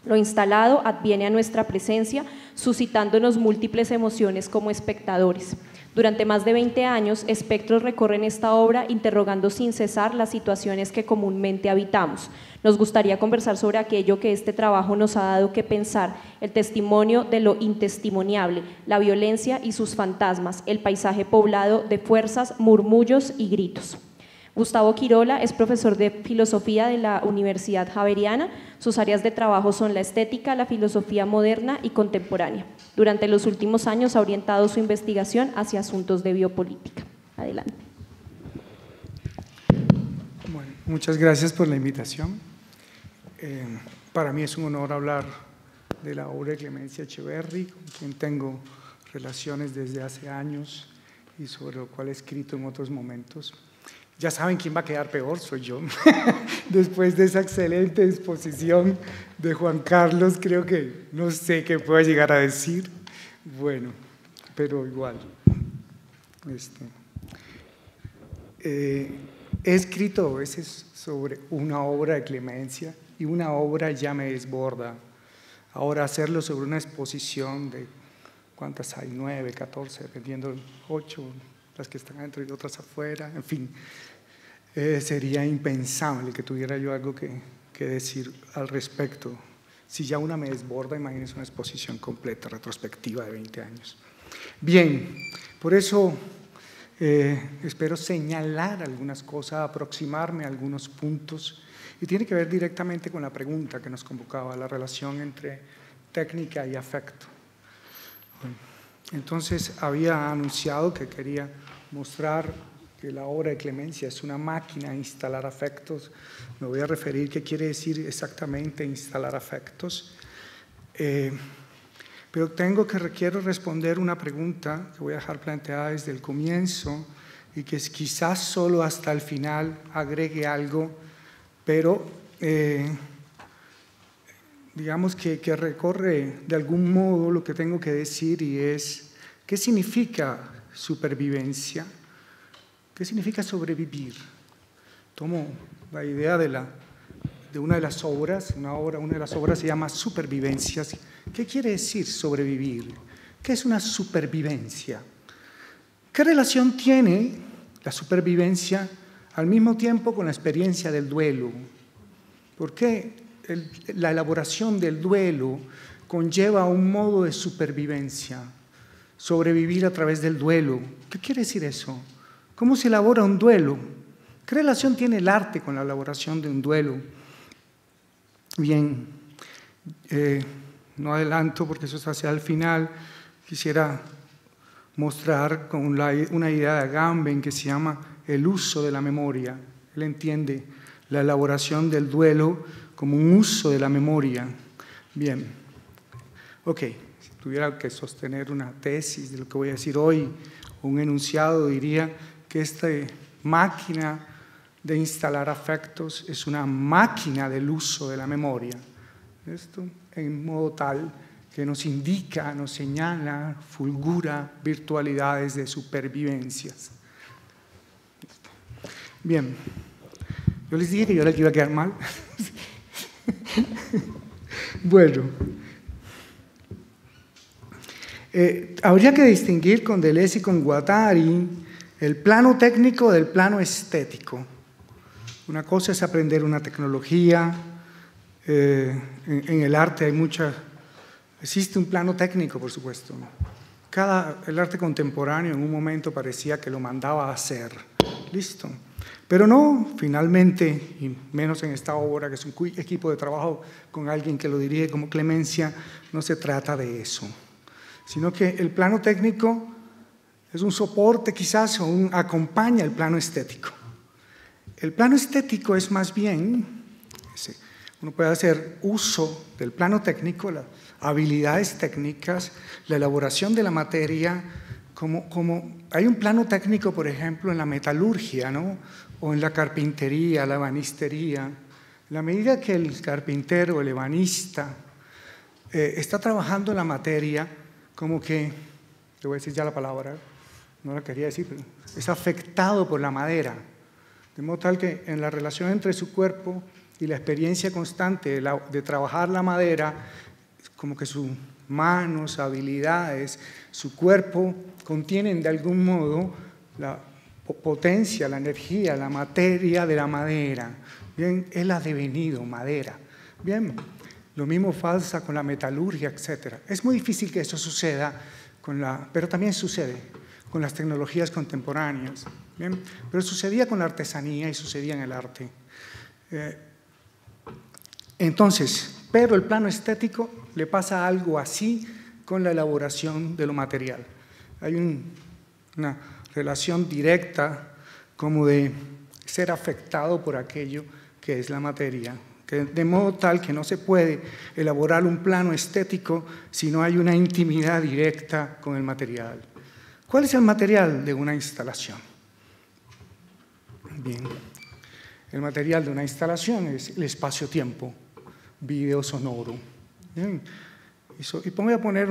Lo instalado adviene a nuestra presencia, suscitándonos múltiples emociones como espectadores. Durante más de 20 años, espectros recorren esta obra interrogando sin cesar las situaciones que comúnmente habitamos. Nos gustaría conversar sobre aquello que este trabajo nos ha dado que pensar, el testimonio de lo intestimoniable, la violencia y sus fantasmas, el paisaje poblado de fuerzas, murmullos y gritos. Gustavo Quirola es profesor de filosofía de la Universidad Javeriana. Sus áreas de trabajo son la estética, la filosofía moderna y contemporánea. Durante los últimos años ha orientado su investigación hacia asuntos de biopolítica. Adelante. Bueno, muchas gracias por la invitación. Para mí es un honor hablar de la obra de Clemencia Echeverry, con quien tengo relaciones desde hace años y sobre lo cual he escrito en otros momentos. Ya saben quién va a quedar peor, soy yo. Después de esa excelente exposición de Juan Carlos, creo que no sé qué pueda llegar a decir. Bueno, pero igual. he escrito a veces sobre una obra de Clemencia y una obra ya me desborda. Ahora hacerlo sobre una exposición de, ¿cuántas hay? 9, 14, dependiendo, 8, las que están adentro y otras afuera, en fin. Sería impensable que tuviera yo algo que decir al respecto. Si ya una me desborda, imagínense una exposición completa, retrospectiva de 20 años. Bien, por eso espero señalar algunas cosas, aproximarme a algunos puntos, y tiene que ver directamente con la pregunta que nos convocaba, la relación entre técnica y afecto. Entonces, había anunciado que quería mostrar que la obra de Clemencia es una máquina de instalar afectos. Me voy a referir qué quiere decir exactamente instalar afectos. Pero quiero responder una pregunta que voy a dejar planteada desde el comienzo y que quizás solo hasta el final agregue algo, pero digamos que recorre de algún modo lo que tengo que decir, y es ¿qué significa supervivencia? ¿Qué significa sobrevivir? Tomo la idea de una de las obras, una de las obras se llama Supervivencias. ¿Qué quiere decir sobrevivir? ¿Qué es una supervivencia? ¿Qué relación tiene la supervivencia al mismo tiempo con la experiencia del duelo? ¿Por qué la elaboración del duelo conlleva un modo de supervivencia? Sobrevivir a través del duelo. ¿Qué quiere decir eso? ¿Cómo se elabora un duelo? ¿Qué relación tiene el arte con la elaboración de un duelo? Bien, no adelanto porque eso está hacia el final. Quisiera mostrar con una idea de Agamben que se llama el uso de la memoria. Él entiende la elaboración del duelo como un uso de la memoria. Bien, ok, si tuviera que sostener una tesis de lo que voy a decir hoy, o un enunciado, diría que esta máquina de instalar afectos es una máquina del uso de la memoria. Esto en modo tal que nos indica, nos señala, fulgura virtualidades de supervivencias. Bien, yo les dije que yo les iba a quedar mal. Bueno, habría que distinguir con Deleuze y con Guattari el plano técnico del plano estético. Una cosa es aprender una tecnología, en el arte existe un plano técnico, por supuesto. El arte contemporáneo en un momento parecía que lo mandaba a hacer, listo. Pero no, finalmente, y menos en esta obra, que es un equipo de trabajo con alguien que lo dirige como Clemencia, no se trata de eso, sino que el plano técnico es un soporte quizás o acompaña el plano estético. El plano estético es más bien, uno puede hacer uso del plano técnico, las habilidades técnicas, la elaboración de la materia, como hay un plano técnico, por ejemplo, en la metalurgia, ¿no? O en la carpintería, la ebanistería. En la medida que el carpintero, el ebanista, está trabajando la materia, como que, le voy a decir ya la palabra, no la quería decir, pero es afectado por la madera, de modo tal que en la relación entre su cuerpo y la experiencia constante de trabajar la madera, como que sus manos, habilidades, su cuerpo contienen de algún modo la potencia, la energía, la materia de la madera. Bien, él ha devenido madera. Bien, lo mismo pasa con la metalurgia, etc. Es muy difícil que eso suceda, pero también sucede con las tecnologías contemporáneas. Bien, pero sucedía con la artesanía y sucedía en el arte. Entonces, pero el plano estético le pasa algo así con la elaboración de lo material. Hay una relación directa como de ser afectado por aquello que es la materia, de modo tal que no se puede elaborar un plano estético si no hay una intimidad directa con el material. ¿Cuál es el material de una instalación? Bien, el material de una instalación es el espacio-tiempo, video sonoro. Bien. Y voy a poner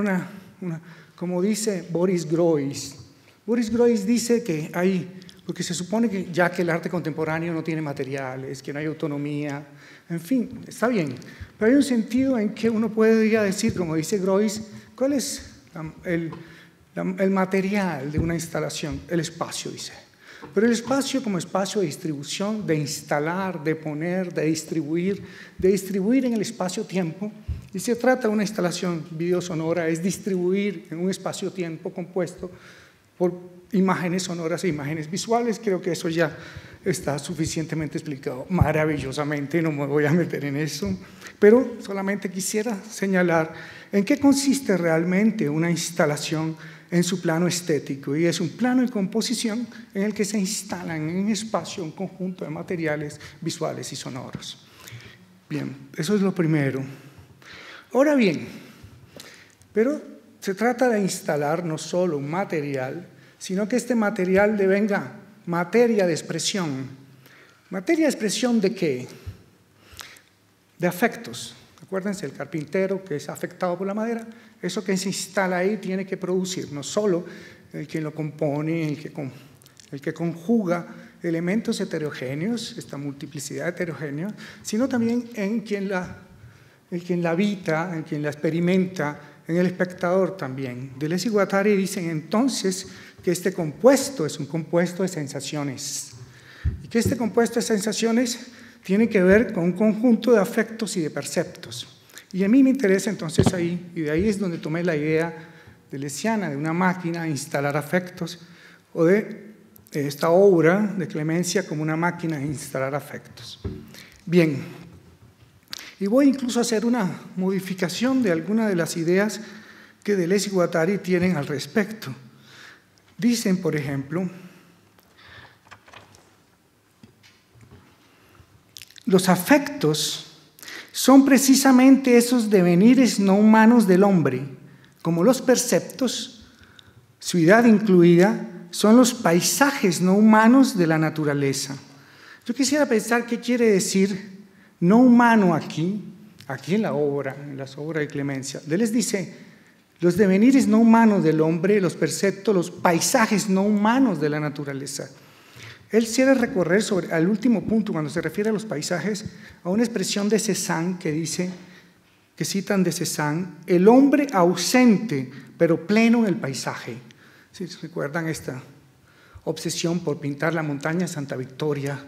como dice Boris Groys. Boris Groys dice que hay porque se supone que ya que el arte contemporáneo no tiene materiales, que no hay autonomía, en fin, está bien, pero hay un sentido en que uno podría decir, como dice Groys, ¿cuál es el material de una instalación? El espacio, dice. Pero el espacio como espacio de distribución, de instalar, de poner, de distribuir en el espacio-tiempo, y se trata de una instalación videosonora, es distribuir en un espacio-tiempo compuesto por imágenes sonoras e imágenes visuales. Creo que eso ya está suficientemente explicado maravillosamente, no me voy a meter en eso, pero solamente quisiera señalar en qué consiste realmente una instalación en su plano estético, y es un plano de composición en el que se instalan en un espacio un conjunto de materiales visuales y sonoros. Bien, eso es lo primero. Ahora bien, pero se trata de instalar no solo un material, sino que este material devenga materia de expresión. ¿Materia de expresión de qué? De afectos. Acuérdense, el carpintero que es afectado por la madera, eso que se instala ahí tiene que producir no solo el que lo compone, el que conjuga elementos heterogéneos, esta multiplicidad heterogénea, sino también en quien la habita, en quien la experimenta, en el espectador también. Deleuze y Guattari dicen entonces que este compuesto es un compuesto de sensaciones, y que este compuesto de sensaciones tiene que ver con un conjunto de afectos y de perceptos. Y a mí me interesa entonces ahí, y de ahí es donde tomé la idea deleuziana de una máquina de instalar afectos, o de esta obra de Clemencia como una máquina de instalar afectos. Bien, y voy incluso a hacer una modificación de alguna de las ideas que Deleuze y Guattari tienen al respecto. Dicen, por ejemplo, los afectos son precisamente esos devenires no humanos del hombre, como los perceptos, su idea incluida, son los paisajes no humanos de la naturaleza. Yo quisiera pensar qué quiere decir no humano aquí en la obra, en las obras de Clemencia. Deleuze dice, los devenires no humanos del hombre, los perceptos, los paisajes no humanos de la naturaleza. Él quiere recorrer al último punto, cuando se refiere a los paisajes, a una expresión de Cézanne que dice, que citan de Cézanne, el hombre ausente, pero pleno en el paisaje. ¿Sí recuerdan esta obsesión por pintar la montaña Santa Victoria?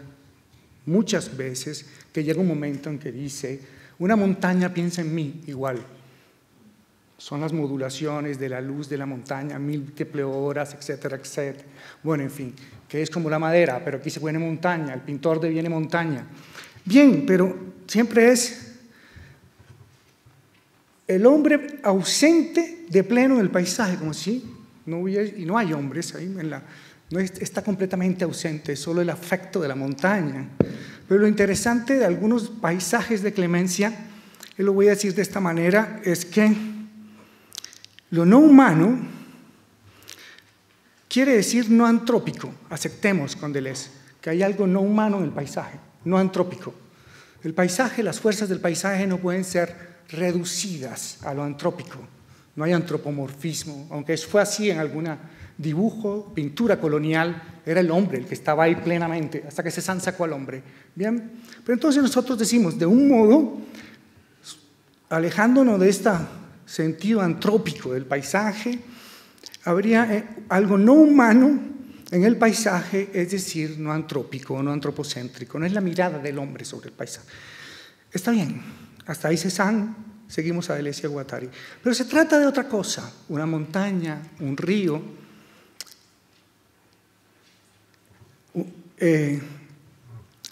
Muchas veces, que llega un momento en que dice, una montaña piensa en mí, igual. Son las modulaciones de la luz de la montaña, múltiples horas, etcétera, etcétera. Bueno, en fin, que es como la madera, pero aquí se pone montaña, el pintor deviene montaña. Bien, pero siempre es el hombre ausente de pleno en el paisaje, como si no hubiera, y no hay hombres ahí, no está completamente ausente, es solo el afecto de la montaña. Pero lo interesante de algunos paisajes de Clemencia, y lo voy a decir de esta manera, es que lo no humano quiere decir no antrópico. Aceptemos con Deleuze que hay algo no humano en el paisaje, no antrópico. El paisaje, las fuerzas del paisaje no pueden ser reducidas a lo antrópico. No hay antropomorfismo, aunque fue así en alguna dibujo, pintura colonial, era el hombre el que estaba ahí plenamente, hasta que Cézanne sacó al hombre. Bien, pero entonces nosotros decimos, de un modo, alejándonos de este sentido antrópico del paisaje, habría algo no humano en el paisaje, es decir, no antrópico, no antropocéntrico, no es la mirada del hombre sobre el paisaje. Está bien, hasta ahí Cézanne, seguimos a Deleuze y a Guattari. Pero se trata de otra cosa, una montaña, un río.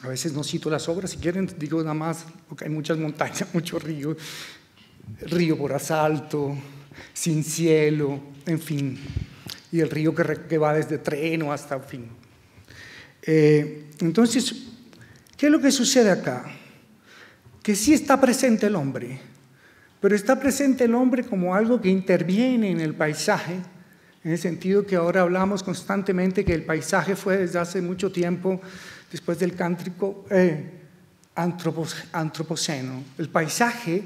A veces no cito las obras, si quieren digo nada más, porque hay muchas montañas, muchos ríos, río por asalto, sin cielo, en fin, y el río que va desde Treno hasta fin. Entonces, ¿qué es lo que sucede acá? Que sí está presente el hombre, pero está presente el hombre como algo que interviene en el paisaje, en el sentido que ahora hablamos constantemente que el paisaje fue desde hace mucho tiempo, después del cántrico antropoceno. El paisaje,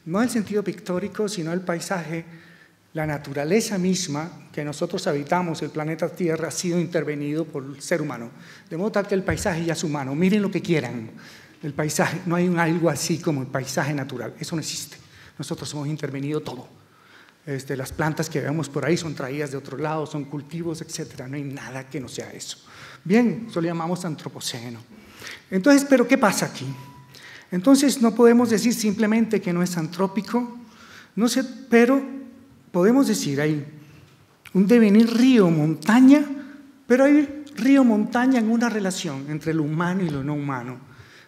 no en el sentido pictórico, sino el paisaje la naturaleza misma que nosotros habitamos, el planeta Tierra, ha sido intervenido por el ser humano. De modo tal que el paisaje ya es humano. Miren lo que quieran. El paisaje, no hay algo así como el paisaje natural. Eso no existe. Nosotros hemos intervenido todo. Las plantas que vemos por ahí son traídas de otro lado, son cultivos, etc. No hay nada que no sea eso. Bien, eso lo llamamos antropoceno. Entonces, ¿pero qué pasa aquí? Entonces, no podemos decir simplemente que no es antrópico, no sé, pero podemos decir, hay un devenir río-montaña, pero hay río-montaña en una relación entre lo humano y lo no humano.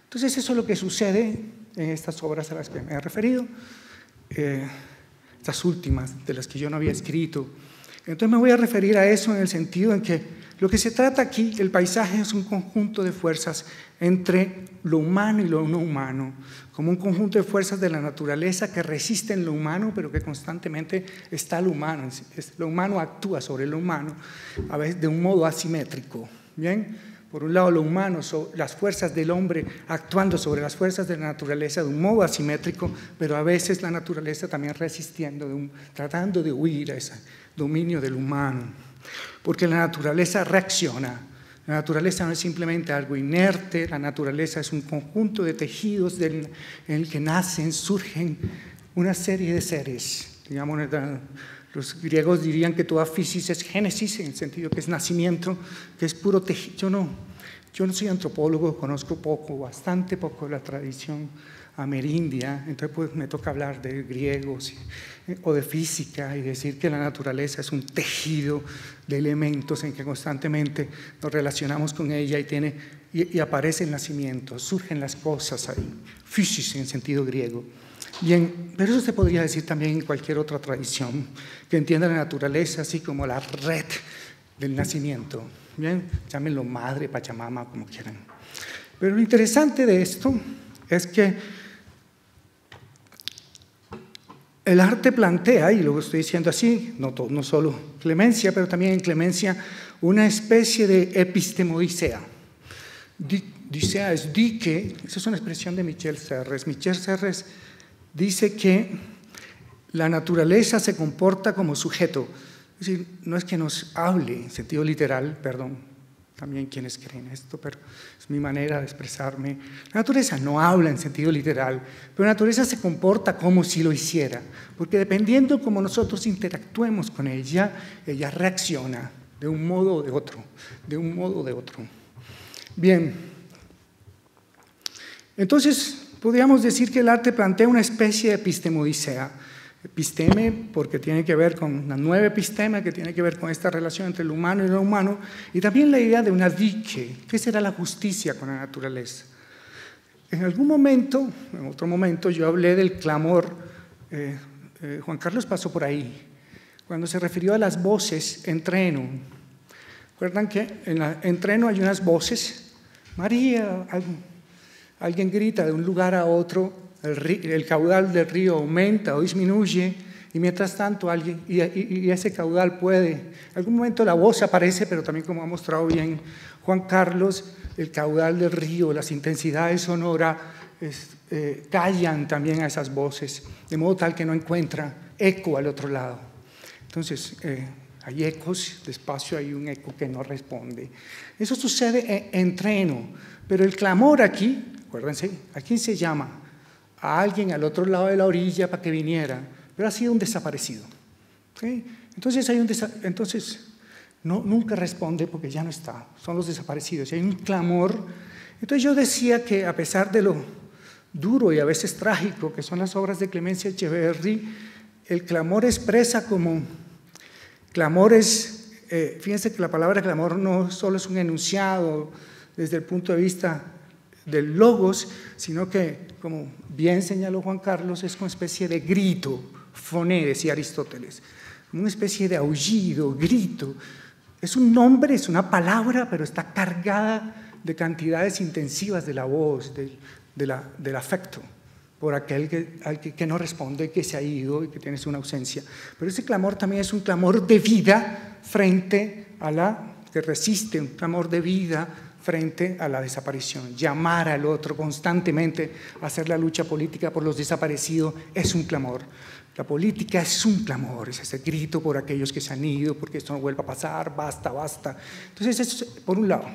Entonces, eso es lo que sucede en estas obras a las que me he referido, estas últimas, de las que yo no había escrito. Entonces, me voy a referir a eso en el sentido en que lo que se trata aquí, el paisaje es un conjunto de fuerzas entre lo humano y lo no humano, como un conjunto de fuerzas de la naturaleza que resisten lo humano, pero que constantemente está lo humano. Lo humano actúa sobre lo humano, a veces de un modo asimétrico. ¿Bien? Por un lado, lo humano, las fuerzas del hombre actuando sobre las fuerzas de la naturaleza de un modo asimétrico, pero a veces la naturaleza también resistiendo, tratando de huir a ese dominio del humano. Porque la naturaleza reacciona. La naturaleza no es simplemente algo inerte, la naturaleza es un conjunto de tejidos en el que nacen, surgen una serie de seres. Digamos, los griegos dirían que toda física es génesis, en el sentido que es nacimiento, que es puro tejido. Yo no soy antropólogo, conozco bastante poco la tradición amerindia, entonces pues me toca hablar de griegos o de física y decir que la naturaleza es un tejido de elementos en que constantemente nos relacionamos con ella y aparece el nacimiento, surgen las cosas ahí, physis en sentido griego. Bien, pero eso se podría decir también en cualquier otra tradición que entienda la naturaleza así como la red del nacimiento. Bien, llámenlo madre, pachamama, como quieran. Pero lo interesante de esto es que el arte plantea, y lo estoy diciendo así, no solo Clemencia, pero también en Clemencia, una especie de epistemodicea. Dicea es dique, esa es una expresión de Michel Serres. Michel Serres dice que la naturaleza se comporta como sujeto. Es decir, no es que nos hable en sentido literal, perdón, también quienes creen esto, pero es mi manera de expresarme. La naturaleza no habla en sentido literal, pero la naturaleza se comporta como si lo hiciera, porque dependiendo cómo nosotros interactuemos con ella, ella reacciona de un modo o de otro, Bien, entonces podríamos decir que el arte plantea una especie de epistemodicea. Episteme porque tiene que ver con una nueva episteme, que tiene que ver con esta relación entre lo humano y lo humano, y también la idea de una dike, ¿qué será la justicia con la naturaleza? En algún momento, en otro momento, yo hablé del clamor, Juan Carlos pasó por ahí, cuando se refirió a las voces en treno. ¿Recuerdan que en treno hay unas voces? María, alguien grita de un lugar a otro, el caudal del río aumenta o disminuye, y mientras tanto y ese caudal puede, en algún momento la voz aparece, pero también, como ha mostrado bien Juan Carlos, el caudal del río, las intensidades sonoras callan también a esas voces, de modo tal que no encuentra eco al otro lado. Entonces, hay ecos, despacio hay un eco que no responde. Eso sucede en treno, pero el clamor aquí, acuérdense, ¿a quién se llama? A alguien al otro lado de la orilla para que viniera, pero ha sido un desaparecido. ¿Sí? Entonces nunca responde porque ya no está, son los desaparecidos, y hay un clamor. Entonces yo decía que a pesar de lo duro y a veces trágico que son las obras de Clemencia Echeverry, el clamor expresa como clamores, fíjense que la palabra clamor no solo es un enunciado desde el punto de vista del logos, sino que, como bien señaló Juan Carlos, es una especie de grito, foné, decía Aristóteles, una especie de aullido, grito. Es un nombre, es una palabra, pero está cargada de cantidades intensivas de la voz, del afecto, por aquel que no responde, que se ha ido y que tiene una ausencia. Pero ese clamor también es un clamor de vida frente a que resiste, un clamor de vida frente a la desaparición. Llamar al otro constantemente a hacer la lucha política por los desaparecidos es un clamor. La política es un clamor, es ese grito por aquellos que se han ido, porque esto no vuelva a pasar, basta, basta. Entonces, eso es por un lado.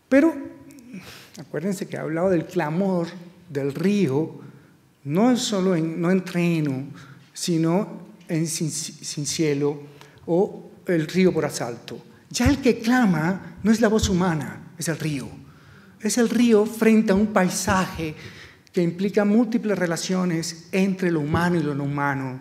Pero, acuérdense que he hablado del clamor del río, no solo no en Treno, sino en sin cielo o el río por asalto. Ya el que clama no es la voz humana, es el río. Es el río frente a un paisaje que implica múltiples relaciones entre lo humano y lo no humano,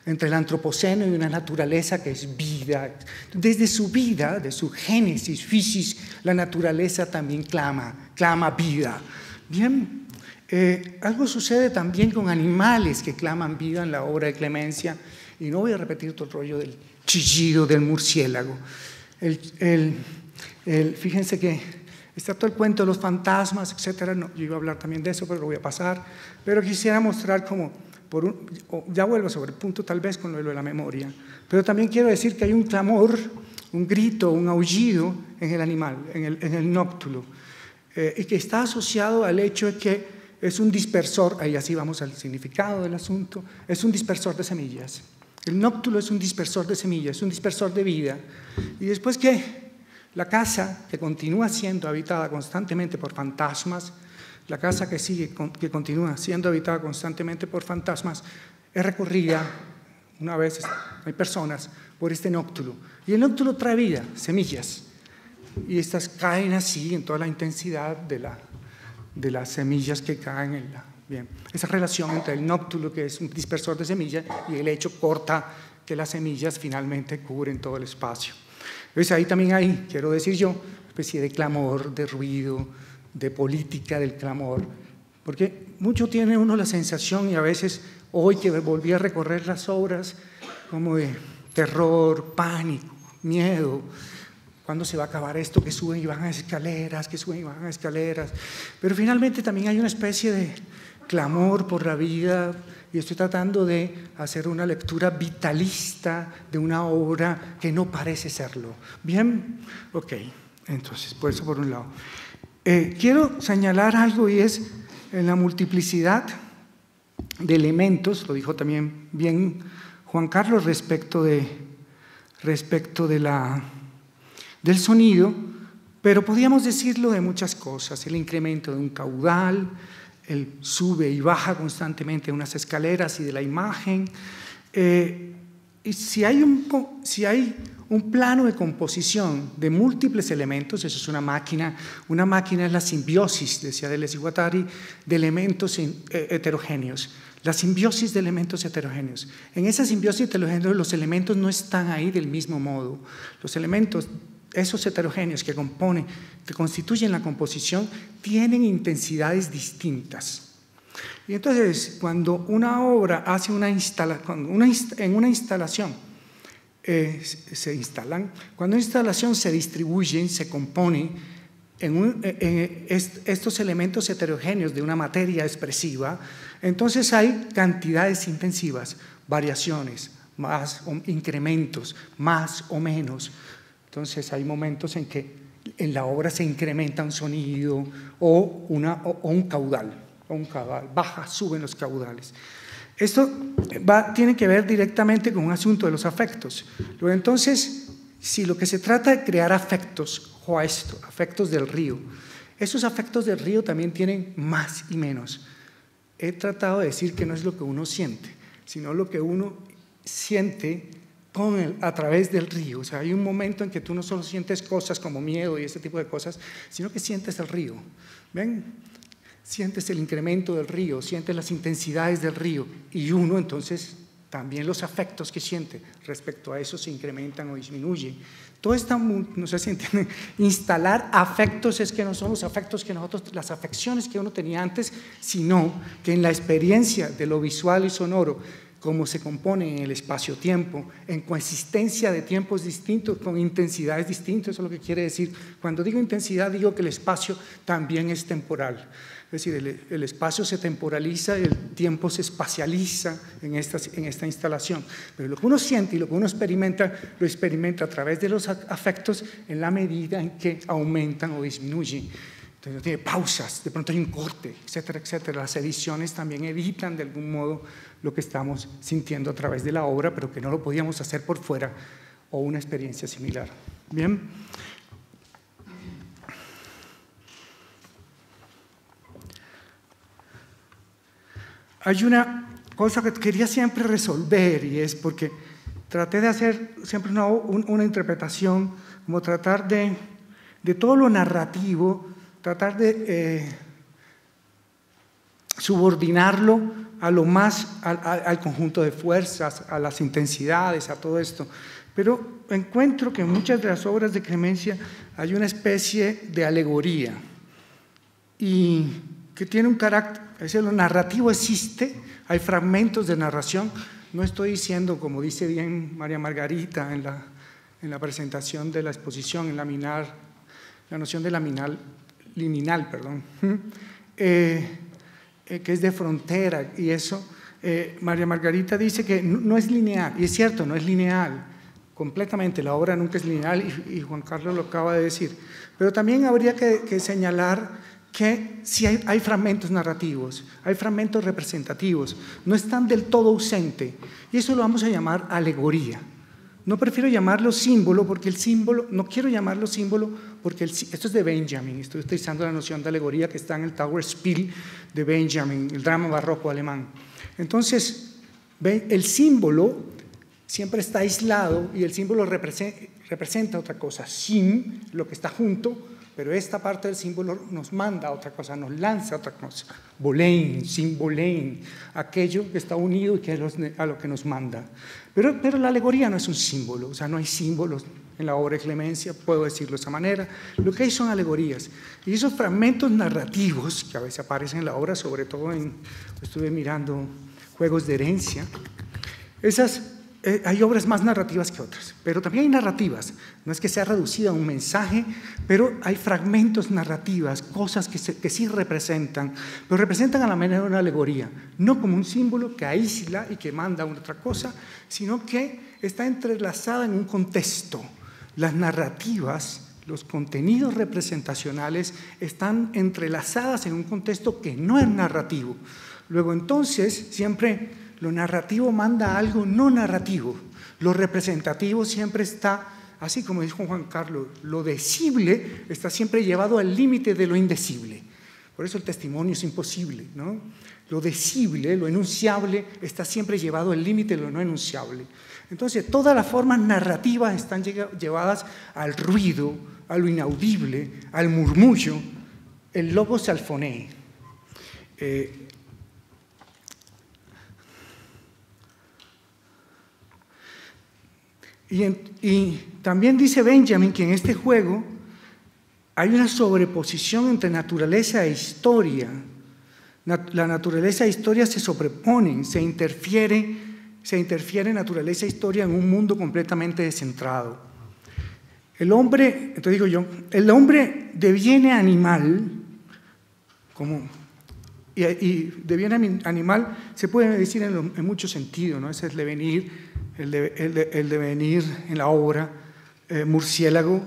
entre el antropoceno y una naturaleza que es vida. Desde su vida, de su génesis, physis, la naturaleza también clama vida. Bien, algo sucede también con animales que claman vida en la obra de Clemencia, y no voy a repetir todo el rollo del chillido del murciélago. Fíjense que está todo el cuento de los fantasmas, etcétera. No, yo iba a hablar también de eso, pero lo voy a pasar. Pero quisiera mostrar como, ya vuelvo sobre el punto tal vez con lo de la memoria, pero también quiero decir que hay un clamor, un grito, un aullido en el animal, en el nóctulo, y que está asociado al hecho de que es un dispersor, ahí así vamos al significado del asunto, es un dispersor de semillas. El nóctulo es un dispersor de semillas, es un dispersor de vida. Y después que la casa, que continúa siendo habitada constantemente por fantasmas, la casa que continúa siendo habitada constantemente por fantasmas, es recorrida, una vez hay personas, por este nóctulo. Y el nóctulo trae vida, semillas. Y estas caen así en toda la intensidad de las semillas que caen en la... Bien, esa relación entre el nóctulo, que es un dispersor de semillas, y el hecho corta que las semillas finalmente cubren todo el espacio. Entonces ahí también hay, quiero decir yo, una especie de clamor, de ruido, de política del clamor, porque mucho tiene uno la sensación, y a veces hoy que volví a recorrer las obras, como de terror, pánico, miedo. ¿Cuándo se va a acabar esto? Que suben y bajan escaleras, que suben y bajan escaleras. Pero finalmente también hay una especie de clamor por la vida, y estoy tratando de hacer una lectura vitalista de una obra que no parece serlo. ¿Bien? Ok, entonces, por eso por un lado. Quiero señalar algo, y es en la multiplicidad de elementos, lo dijo también bien Juan Carlos respecto del sonido, pero podríamos decirlo de muchas cosas: el incremento de un caudal, el sube y baja constantemente unas escaleras y de la imagen. Y si hay un plano de composición de múltiples elementos, eso es una máquina es la simbiosis, decía Deleuze y Guattari, de elementos heterogéneos. La simbiosis de elementos heterogéneos. En esa simbiosis heterogénea los elementos no están ahí del mismo modo. Los elementos, esos heterogéneos que constituyen la composición, tienen intensidades distintas. Y entonces, cuando una obra hace en una instalación se instalan, cuando una instalación se distribuye, se compone estos elementos heterogéneos de una materia expresiva, entonces hay cantidades intensivas, variaciones, más incrementos, más o menos. Entonces hay momentos en que en la obra se incrementa un sonido o un caudal, baja, suben los caudales. Esto tiene que ver directamente con un asunto de los afectos. Luego, entonces, si lo que se trata de crear afectos, afectos del río, esos afectos del río también tienen más y menos. He tratado de decir que no es lo que uno siente, sino lo que uno siente a través del río. O sea, hay un momento en que tú no solo sientes cosas como miedo y ese tipo de cosas, sino que sientes el río. ¿Ven? Sientes el incremento del río, sientes las intensidades del río, y uno entonces también los afectos que siente respecto a eso se incrementan o disminuyen. Todo está, no sé si entienden, instalar afectos es que no son los afectos que nosotros, las afecciones que uno tenía antes, sino que en la experiencia de lo visual y sonoro, como se compone en el espacio-tiempo, en coexistencia de tiempos distintos, con intensidades distintas, eso es lo que quiere decir. Cuando digo intensidad, digo que el espacio también es temporal. Es decir, el espacio se temporaliza y el tiempo se espacializa en esta instalación. Pero lo que uno siente y lo que uno experimenta, lo experimenta a través de los afectos en la medida en que aumentan o disminuyen. Entonces no tiene pausas, de pronto hay un corte, etcétera, etcétera. Las ediciones también editan de algún modo lo que estamos sintiendo a través de la obra, pero que no lo podíamos hacer por fuera o una experiencia similar. Bien. Hay una cosa que quería siempre resolver, y es porque traté de hacer siempre una interpretación, como tratar de todo lo narrativo, tratar de subordinarlo a lo más, al conjunto de fuerzas, a las intensidades, a todo esto. Pero encuentro que en muchas de las obras de Clemencia hay una especie de alegoría, y que tiene un carácter, es decir, lo narrativo existe, hay fragmentos de narración. No estoy diciendo, como dice bien María Margarita en la presentación de la exposición, en la noción de liminal, que es de frontera, y eso, María Margarita dice que no es lineal, y es cierto, no es lineal, completamente, la obra nunca es lineal, y Juan Carlos lo acaba de decir, pero también habría que señalar que sí hay fragmentos narrativos, hay fragmentos representativos, no están del todo ausentes, y eso lo vamos a llamar alegoría. No prefiero llamarlo símbolo, porque el símbolo, no quiero llamarlo símbolo, porque esto es de Benjamin, estoy utilizando la noción de alegoría que está en el Trauerspiel de Benjamin, el drama barroco alemán. Entonces, el símbolo siempre está aislado, y el símbolo representa otra cosa, sim, lo que está junto, pero esta parte del símbolo nos manda a otra cosa, nos lanza a otra cosa. Bolein, simbolein, aquello que está unido y que es a lo que nos manda. Pero la alegoría no es un símbolo, o sea, no hay símbolos en la obra de Clemencia, puedo decirlo de esa manera. Lo que hay son alegorías. Y esos fragmentos narrativos que a veces aparecen en la obra, sobre todo estuve mirando Juegos de Herencia, hay obras más narrativas que otras, pero también hay narrativas, no es que sea reducida a un mensaje, pero hay fragmentos narrativas, cosas que sí representan, pero representan a la manera de una alegoría, no como un símbolo que aísla y que manda a otra cosa, sino que está entrelazada en un contexto. Las narrativas, los contenidos representacionales están entrelazadas en un contexto que no es narrativo. Luego entonces siempre lo narrativo manda a algo no narrativo, lo representativo siempre está, así como dijo Juan Carlos, lo decible está siempre llevado al límite de lo indecible. Por eso el testimonio es imposible, ¿no? Lo decible, lo enunciable, está siempre llevado al límite de lo no enunciable. Entonces, todas las formas narrativas están llevadas al ruido, a lo inaudible, al murmullo, el logos alfonei. Y también dice Benjamin que en este juego hay una sobreposición entre naturaleza e historia. La naturaleza e historia se sobreponen, se interfiere naturaleza e historia en un mundo completamente descentrado. El hombre, entonces digo yo, el hombre deviene animal, y deviene animal se puede decir en muchos sentidos, ¿no? Ese es el devenir en la obra, murciélago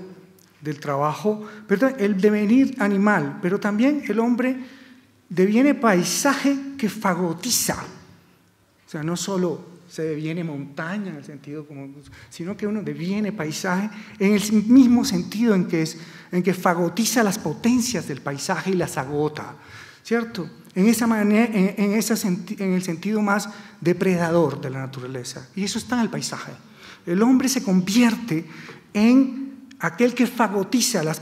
del trabajo, pero el devenir animal, pero también el hombre deviene paisaje que fagotiza, o sea, no solo se deviene montaña en el sentido sino que uno deviene paisaje en el mismo sentido en que fagotiza las potencias del paisaje y las agota, ¿cierto? En esa manera, en el sentido más depredador de la naturaleza. Y eso está en el paisaje. El hombre se convierte en aquel que fagotiza las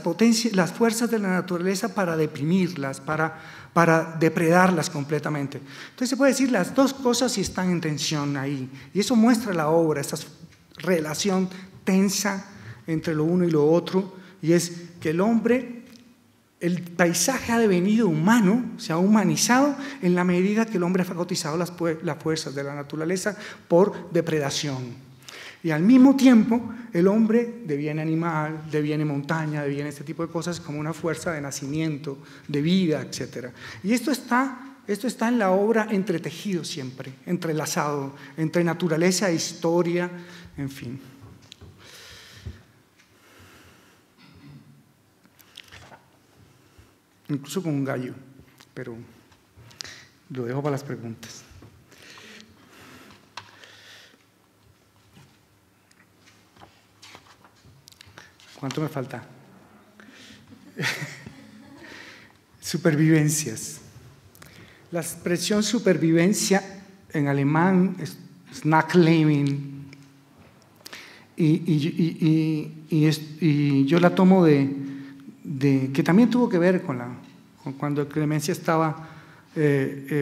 fuerzas de la naturaleza para deprimirlas, para depredarlas completamente. Entonces se puede decir las dos cosas y están en tensión ahí. Y eso muestra la obra, esa relación tensa entre lo uno y lo otro, y es que el paisaje ha devenido humano, se ha humanizado en la medida que el hombre ha fagotizado las fuerzas de la naturaleza por depredación. Y al mismo tiempo, el hombre deviene animal, deviene montaña, deviene este tipo de cosas como una fuerza de nacimiento, de vida, etc. Y esto está en la obra entretejido siempre, entrelazado, entre naturaleza e historia, en fin. incluso con un gallo, pero lo dejo para las preguntas. ¿Cuánto me falta? Supervivencias. La expresión supervivencia en alemán es Nachleben, y yo la tomo que también tuvo que ver con cuando Clemencia estaba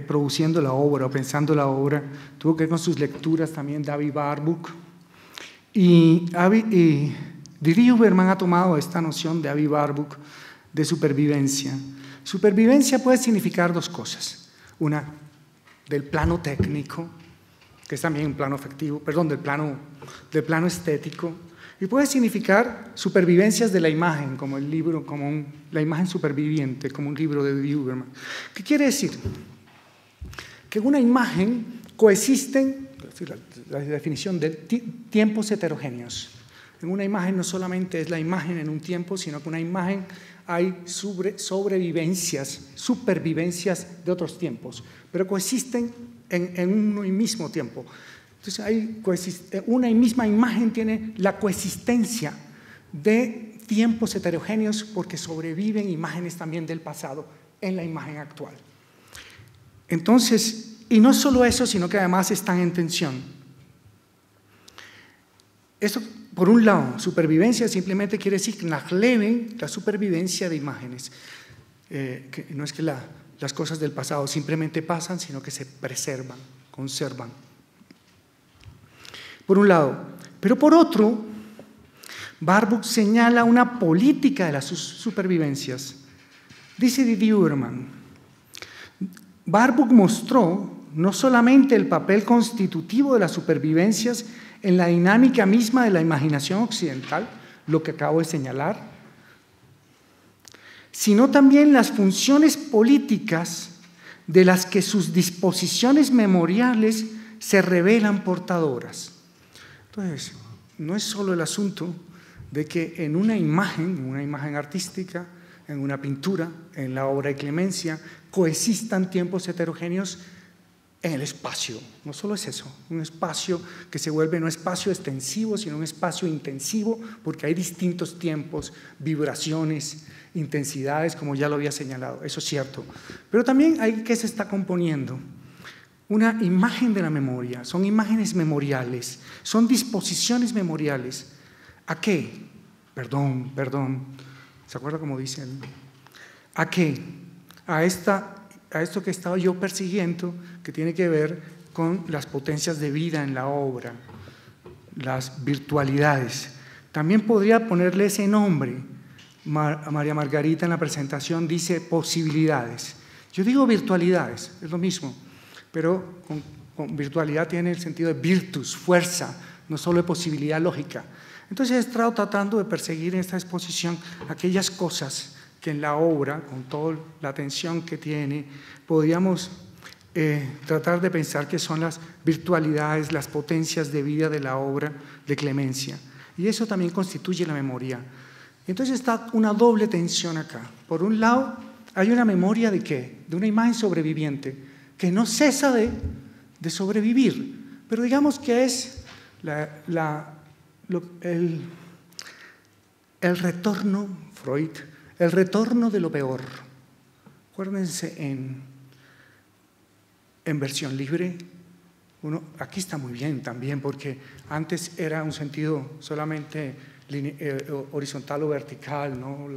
produciendo la obra o pensando la obra, tuvo que ver con sus lecturas también de Avi Warburg. Y Didi Huberman ha tomado esta noción de Avi Warburg de supervivencia. Supervivencia puede significar dos cosas. Una, del plano técnico, que es también un plano afectivo, perdón, del plano estético, y puede significar supervivencias de la imagen, como el libro, la imagen superviviente, como un libro de Didi Huberman. ¿Qué quiere decir? Que en una imagen coexisten, la definición de tiempos heterogéneos. En una imagen no solamente es la imagen en un tiempo, sino que en una imagen hay sobrevivencias, supervivencias de otros tiempos, pero coexisten en uno y mismo tiempo. Entonces, una y misma imagen tiene la coexistencia de tiempos heterogéneos porque sobreviven imágenes también del pasado en la imagen actual. Entonces, y no solo eso, sino que además están en tensión. Eso, por un lado, supervivencia simplemente quiere decir Nachleben, la supervivencia de imágenes. Que no es que las cosas del pasado simplemente pasan, sino que se preservan, conservan. Por un lado. Pero por otro, Warburg señala una política de las supervivencias. Dice Didi Huberman, Warburg mostró no solamente el papel constitutivo de las supervivencias en la dinámica misma de la imaginación occidental, lo que acabo de señalar, sino también las funciones políticas de las que sus disposiciones memoriales se revelan portadoras. Entonces, no es solo el asunto de que en una imagen artística, en una pintura, en la obra de Clemencia, coexistan tiempos heterogéneos en el espacio. No solo es eso, un espacio que se vuelve no espacio extensivo, sino un espacio intensivo, porque hay distintos tiempos, vibraciones, intensidades, como ya lo había señalado, eso es cierto. Pero también hay que se está componiendo una imagen de la memoria, son imágenes memoriales, son disposiciones memoriales. ¿A qué? Perdón, ¿se acuerda cómo dicen? ¿A qué? A esto que estaba yo persiguiendo, que tiene que ver con las potencias de vida en la obra, las virtualidades. También podría ponerle ese nombre. María Margarita en la presentación dice posibilidades. Yo digo virtualidades, es lo mismo, pero con virtualidad tiene el sentido de virtus, fuerza, no solo de posibilidad lógica. Entonces he estado tratando de perseguir en esta exposición aquellas cosas que en la obra, con toda la atención que tiene, podríamos tratar de pensar que son las virtualidades, las potencias de vida de la obra de Clemencia. Y eso también constituye la memoria. Entonces está una doble tensión acá. Por un lado, hay una memoria ¿de qué? De una imagen sobreviviente que no cesa de sobrevivir, pero digamos que es el retorno, Freud, el retorno de lo peor. Acuérdense en versión libre, aquí está muy bien también, porque antes era un sentido solamente horizontal o vertical, no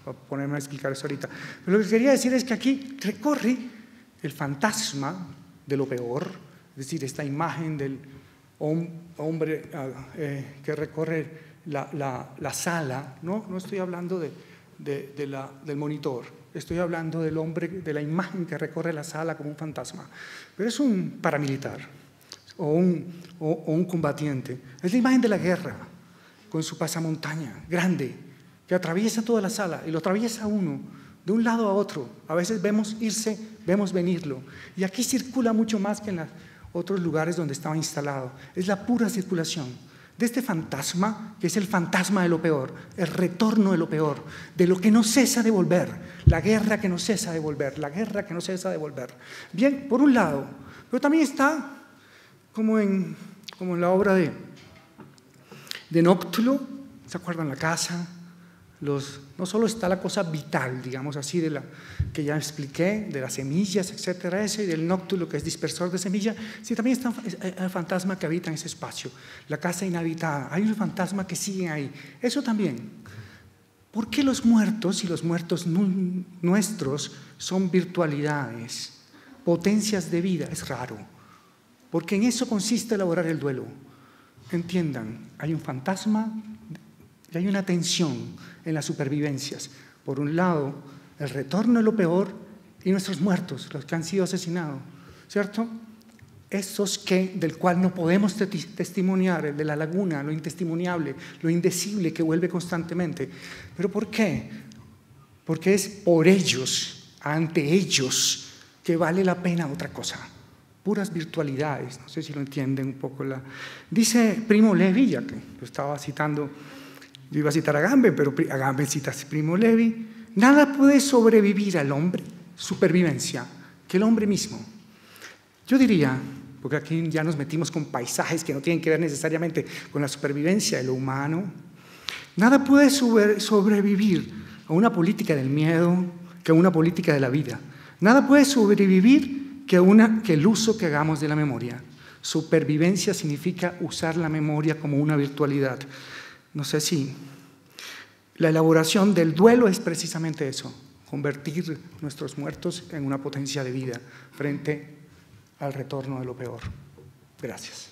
para ponerme a explicar eso ahorita. Pero lo que quería decir es que aquí recorre el fantasma de lo peor, es decir, esta imagen del hombre que recorre la sala, no estoy hablando del monitor, estoy hablando del hombre, de la imagen que recorre la sala como un fantasma, pero es un paramilitar o un combatiente, es la imagen de la guerra con su pasamontaña grande que atraviesa toda la sala y lo atraviesa uno de un lado a otro, a veces vemos irse, vemos venirlo, y aquí circula mucho más que en los otros lugares donde estaba instalado, es la pura circulación. de este fantasma, que es el fantasma de lo peor, el retorno de lo peor, de lo que no cesa de volver, la guerra que no cesa de volver, la guerra que no cesa de volver. Bien, por un lado, pero también está como en la obra de Nóctulo, ¿se acuerdan? La casa, no solo está la cosa vital, digamos así, de la que ya expliqué, de las semillas, etcétera, ese, y del nóctulo que es dispersor de semillas, sí, también está el fantasma que habita en ese espacio, la casa inhabitada, hay un fantasma que sigue ahí, eso también. ¿Por qué los muertos y los muertos nuestros son virtualidades, potencias de vida? Es raro, porque en eso consiste elaborar el duelo. Entiendan, hay un fantasma y hay una tensión en las supervivencias. Por un lado, el retorno de lo peor y nuestros muertos, los que han sido asesinados, ¿cierto? Esos del cual no podemos testimoniar, el de la laguna, lo intestimoniable, lo indecible que vuelve constantemente. ¿Pero por qué? Porque es por ellos, ante ellos, que vale la pena otra cosa. Puras virtualidades, no sé si lo entienden un poco. Dice Primo Levi, ya que lo estaba citando, yo iba a citar a Agamben, pero Agamben cita a Primo Levi, nada puede sobrevivir al hombre, supervivencia, que el hombre mismo. Yo diría, porque aquí ya nos metimos con paisajes que no tienen que ver necesariamente con la supervivencia de lo humano, nada puede sobrevivir a una política del miedo que a una política de la vida. Nada puede sobrevivir que el uso que hagamos de la memoria. Supervivencia significa usar la memoria como una virtualidad. No sé si la elaboración del duelo es precisamente eso, convertir nuestros muertos en una potencia de vida frente al retorno de lo peor. Gracias.